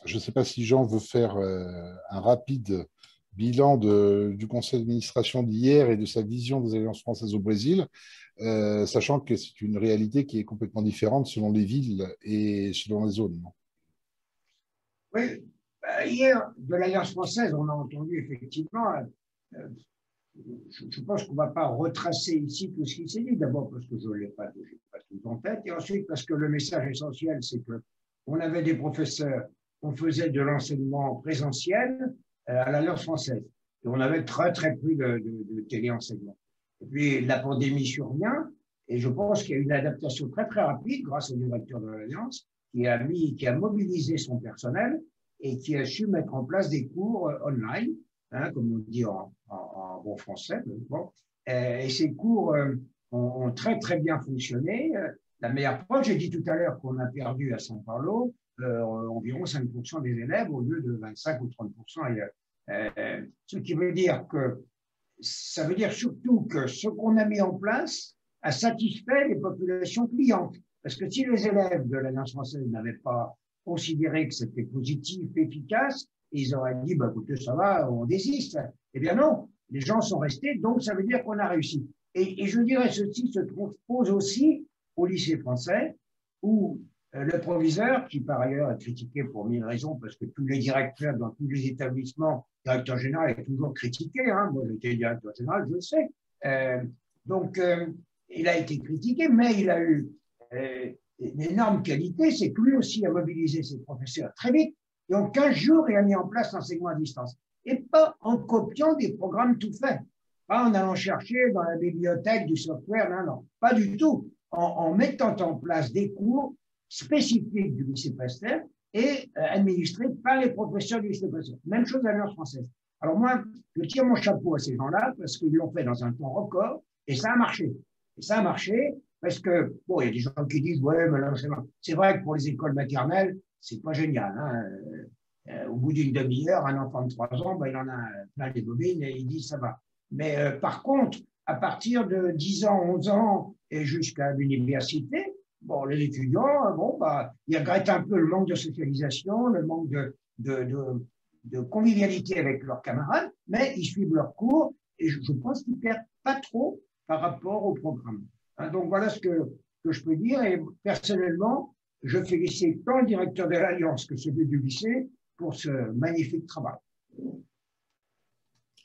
je ne sais pas si Jean veut faire un rapide bilan du conseil d'administration d'hier et de sa vision des alliances françaises au Brésil, sachant que c'est une réalité qui est complètement différente selon les villes et selon les zones. Oui, hier, de l'Alliance française, on a entendu effectivement, je pense qu'on ne va pas retracer ici tout ce qui s'est dit, d'abord parce que je ne l'ai pas tout en tête, et ensuite parce que le message essentiel, c'est qu'on avait des professeurs, on faisait de l'enseignement présentiel à l'Alliance française, et on avait très très peu de téléenseignement. Et puis la pandémie survient, et je pense qu'il y a une adaptation très très rapide grâce au directeur de l'Alliance qui a mobilisé son personnel et qui a su mettre en place des cours online, hein, comme on dit en bon français. Bon. Et ces cours ont très très bien fonctionné. La meilleure preuve, j'ai dit tout à l'heure qu'on a perdu à São Paulo environ 5% des élèves au lieu de 25 ou 30% ailleurs. Ce qui veut dire que ça veut dire surtout que ce qu'on a mis en place a satisfait les populations clientes. Parce que si les élèves de l'Alliance française n'avaient pas considéré que c'était positif, efficace, ils auraient dit, bah, écoutez, ça va, on désiste. Eh bien non, les gens sont restés, donc ça veut dire qu'on a réussi. Et je dirais, ceci se transpose aussi au lycée français, où le proviseur, qui par ailleurs est critiqué pour 1000 raisons, parce que tous les directeurs dans tous les établissements, directeur général est toujours critiqué, hein, moi j'étais directeur général, je le sais. Donc, il a été critiqué, mais il a eu une énorme qualité, c'est que lui aussi a mobilisé ses professeurs très vite. Et en 15 jours, il a mis en place l'enseignement à distance. Et pas en copiant des programmes tout faits. Pas en allant chercher dans la bibliothèque du software, non, non. Pas du tout. En mettant en place des cours spécifiques du lycée Pasteur et administrés par les professeurs du lycée Pasteur. Même chose à l'Alliance française. Alors moi, je tire mon chapeau à ces gens-là parce qu'ils l'ont fait dans un temps record et ça a marché. Et ça a marché parce que, bon, il y a des gens qui disent, ouais, mais là, c'est vrai que pour les écoles maternelles, c'est pas génial. Hein. Au bout d'une demi-heure, un enfant de 3 ans, ben, il en a plein les bobines et il dit, ça va. Mais par contre, à partir de 10 ans, 11 ans et jusqu'à l'université, bon, les étudiants, bon, bah, ils regrettent un peu le manque de socialisation, le manque de convivialité avec leurs camarades, mais ils suivent leurs cours et je pense qu'ils ne perdent pas trop par rapport au programme. Hein, donc voilà ce que je peux dire et personnellement, je félicite tant le directeur de l'Alliance que celui du lycée pour ce magnifique travail.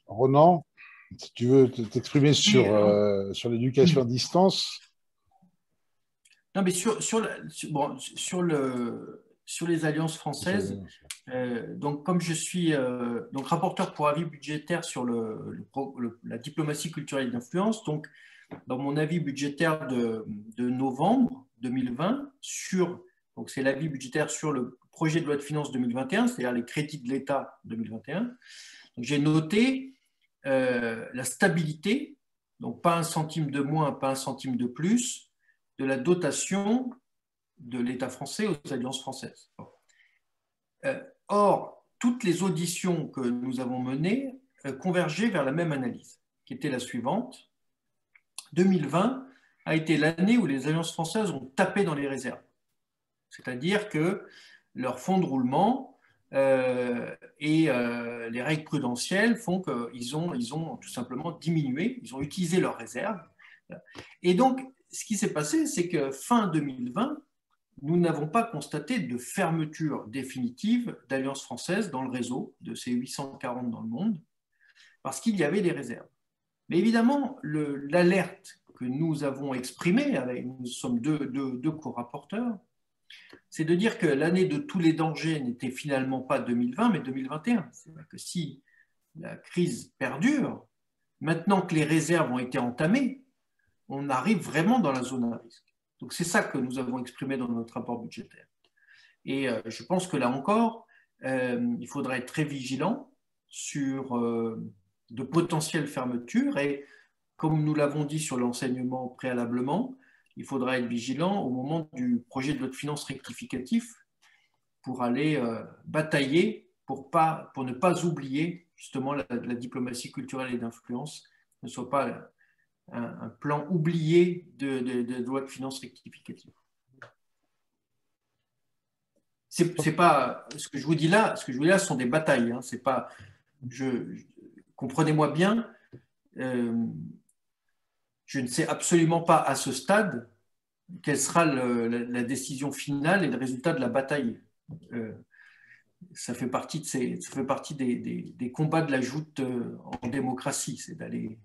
Ronan, si tu veux t'exprimer sur l'éducation à distance. Non, mais sur les alliances françaises, donc comme je suis donc rapporteur pour avis budgétaire sur la diplomatie culturelle d'influence, donc dans mon avis budgétaire de novembre 2020 donc c'est l'avis budgétaire sur le projet de loi de finances 2021, c'est-à-dire les crédits de l'État 2021. Donc j'ai noté la stabilité, donc pas un centime de moins, pas un centime de plus, de la dotation de l'État français aux alliances françaises. Or, toutes les auditions que nous avons menées convergeaient vers la même analyse, qui était la suivante. 2020 a été l'année où les alliances françaises ont tapé dans les réserves. C'est-à-dire que leur fonds de roulement et les règles prudentielles font qu'ils ont tout simplement diminué, ils ont utilisé leurs réserves. Et donc, ce qui s'est passé, c'est que fin 2020, nous n'avons pas constaté de fermeture définitive d'alliances françaises dans le réseau, de ces 840 dans le monde, parce qu'il y avait des réserves. Mais évidemment, l'alerte que nous avons exprimée, nous sommes deux co-rapporteurs, c'est de dire que l'année de tous les dangers n'était finalement pas 2020, mais 2021. C'est-à-dire que si la crise perdure, maintenant que les réserves ont été entamées, on arrive vraiment dans la zone à risque. Donc c'est ça que nous avons exprimé dans notre rapport budgétaire. Et je pense que là encore, il faudra être très vigilant sur de potentielles fermetures et comme nous l'avons dit sur l'enseignement préalablement, il faudra être vigilant au moment du projet de loi de finances rectificatif pour aller batailler pour ne pas oublier justement la diplomatie culturelle et d'influence ne soit pas un plan oublié de loi de finances rectificative. C'est pas ce que je vous dis là. Ce que je vous dis là sont des batailles. Hein, c'est pas. Comprenez-moi bien. Je ne sais absolument pas à ce stade quelle sera la décision finale et le résultat de la bataille. Ça fait partie des combats de la joute en démocratie, c'est d'aller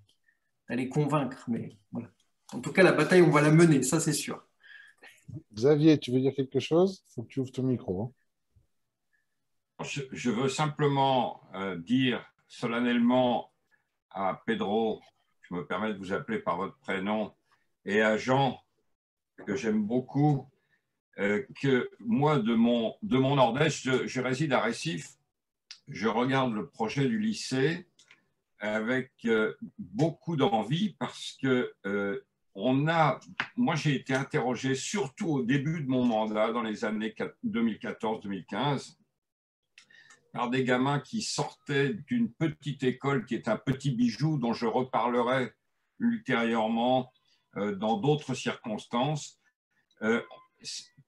convaincre. Mais voilà. En tout cas, la bataille, on va la mener, ça c'est sûr. Xavier, tu veux dire quelque chose? Il faut que tu ouvres ton micro. Hein. Je veux simplement dire solennellement à Pedro, je me permets de vous appeler par votre prénom, et à Jean, que j'aime beaucoup, que moi, de mon Nord-Est, je réside à Récif, je regarde le projet du lycée avec beaucoup d'envie parce que moi j'ai été interrogé surtout au début de mon mandat, dans les années 2014-2015, par des gamins qui sortaient d'une petite école qui est un petit bijou dont je reparlerai ultérieurement dans d'autres circonstances,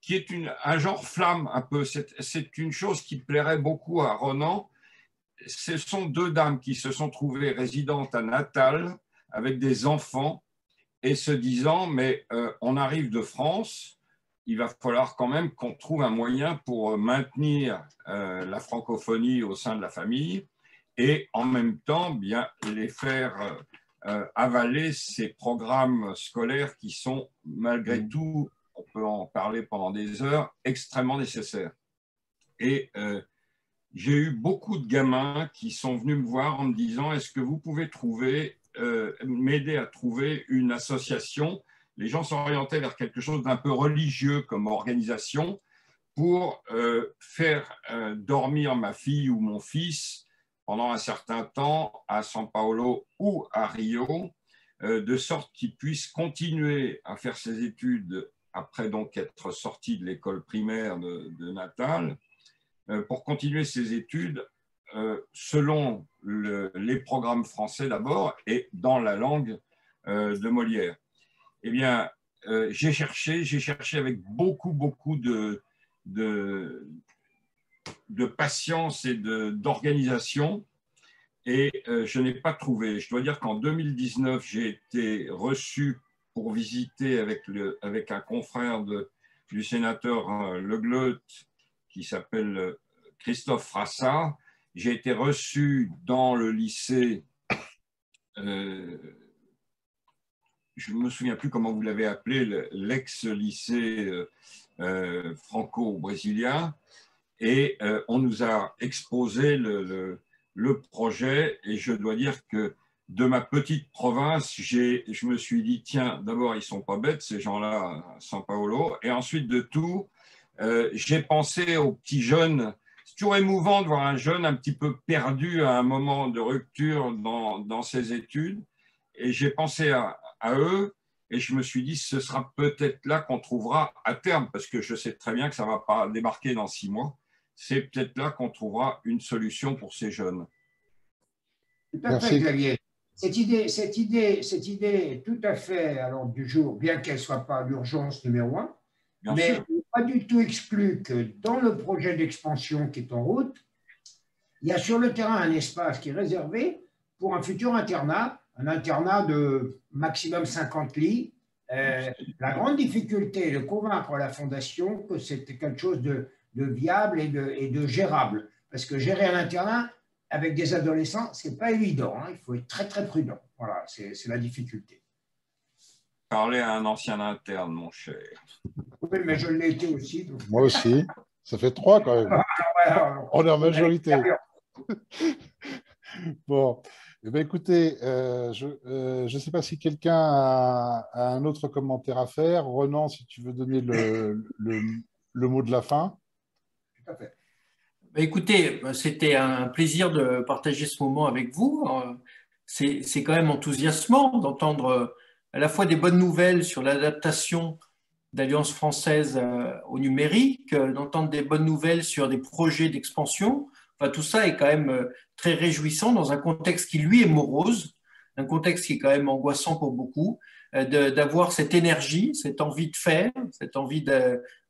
qui est un genre flamme un peu. C'est une chose qui plairait beaucoup à Ronan. Ce sont deux dames qui se sont trouvées résidentes à Natal avec des enfants et se disant mais on arrive de France, il va falloir quand même qu'on trouve un moyen pour maintenir la francophonie au sein de la famille et en même temps bien les faire avaler ces programmes scolaires qui sont malgré tout, on peut en parler pendant des heures, extrêmement nécessaire. Et j'ai eu beaucoup de gamins qui sont venus me voir en me disant « Est-ce que vous pouvez m'aider à trouver une association ?» Les gens s'orientaient vers quelque chose d'un peu religieux comme organisation pour faire dormir ma fille ou mon fils pendant un certain temps à São Paulo ou à Rio, de sorte qu'ils puissent continuer à faire ses études après donc être sortis de l'école primaire de Natal, pour continuer ses études selon les programmes français d'abord et dans la langue de Molière. Eh bien, j'ai cherché avec beaucoup de patience et d'organisation, et je n'ai pas trouvé. Je dois dire qu'en 2019, j'ai été reçu pour visiter avec un confrère du sénateur Le Gleut, qui s'appelle Christophe Frassa. J'ai été reçu dans le lycée, je ne me souviens plus comment vous l'avez appelé, l'ex-lycée franco-brésilien, et on nous a exposé le projet, et je dois dire que de ma petite province, je me suis dit, tiens, d'abord, ils ne sont pas bêtes, ces gens-là, à São Paulo, et ensuite de tout, j'ai pensé aux petits jeunes. C'est toujours émouvant de voir un jeune un petit peu perdu à un moment de rupture dans ses études, et j'ai pensé à eux, et je me suis dit, ce sera peut-être là qu'on trouvera à terme, parce que je sais très bien que ça ne va pas débarquer dans 6 mois, c'est peut-être là qu'on trouvera une solution pour ces jeunes. Tout à fait, Xavier. Cette idée est tout à fait à l'ordre du jour, bien qu'elle ne soit pas l'urgence numéro 1, mais il n'est pas du tout exclu que dans le projet d'expansion qui est en route, il y a sur le terrain un espace qui est réservé pour un futur internat, un internat de maximum 50 lits. La grande difficulté est de convaincre la Fondation que c'était quelque chose de viable et de gérable. Parce que gérer un internat avec des adolescents, ce n'est pas évident. Hein. Il faut être très, très prudent. Voilà, c'est la difficulté. Parler à un ancien interne, mon cher. Oui, mais je l'ai été aussi. Donc... Moi aussi. Ça fait 3 quand même. On est en majorité. Bon. Eh bien, écoutez, je ne sais pas si quelqu'un a un autre commentaire à faire. Renan, si tu veux donner le mot de la fin. Tout à fait. Écoutez, c'était un plaisir de partager ce moment avec vous. C'est quand même enthousiasmant d'entendre à la fois des bonnes nouvelles sur l'adaptation d'Alliance française au numérique, d'entendre des bonnes nouvelles sur des projets d'expansion. Enfin, tout ça est quand même très réjouissant dans un contexte qui, lui, est morose, un contexte qui est quand même angoissant pour beaucoup, d'avoir cette énergie, cette envie de faire, cette envie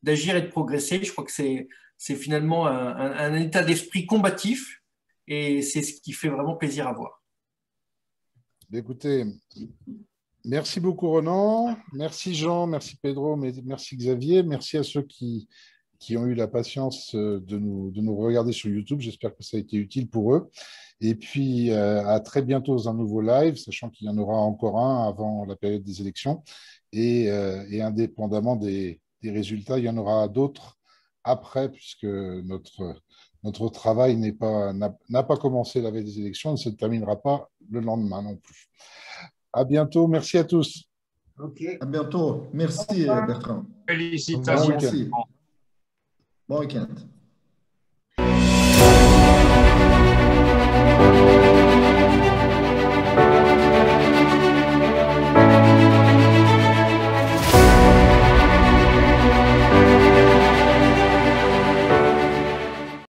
d'agir et de progresser. Je crois que c'est finalement un état d'esprit combatif, et c'est ce qui fait vraiment plaisir à voir. Écoutez, merci beaucoup Ronan, merci Jean, merci Pedro, merci Xavier, merci à ceux qui ont eu la patience de nous regarder sur YouTube. J'espère que ça a été utile pour eux. Et puis, à très bientôt dans un nouveau live, sachant qu'il y en aura encore un avant la période des élections. Et indépendamment des résultats, il y en aura d'autres après, puisque notre travail n'a pas commencé la veille des élections, ne se terminera pas le lendemain non plus. À bientôt. Merci à tous. OK. À bientôt. Merci, Bertrand. Félicitations. Bon week-end.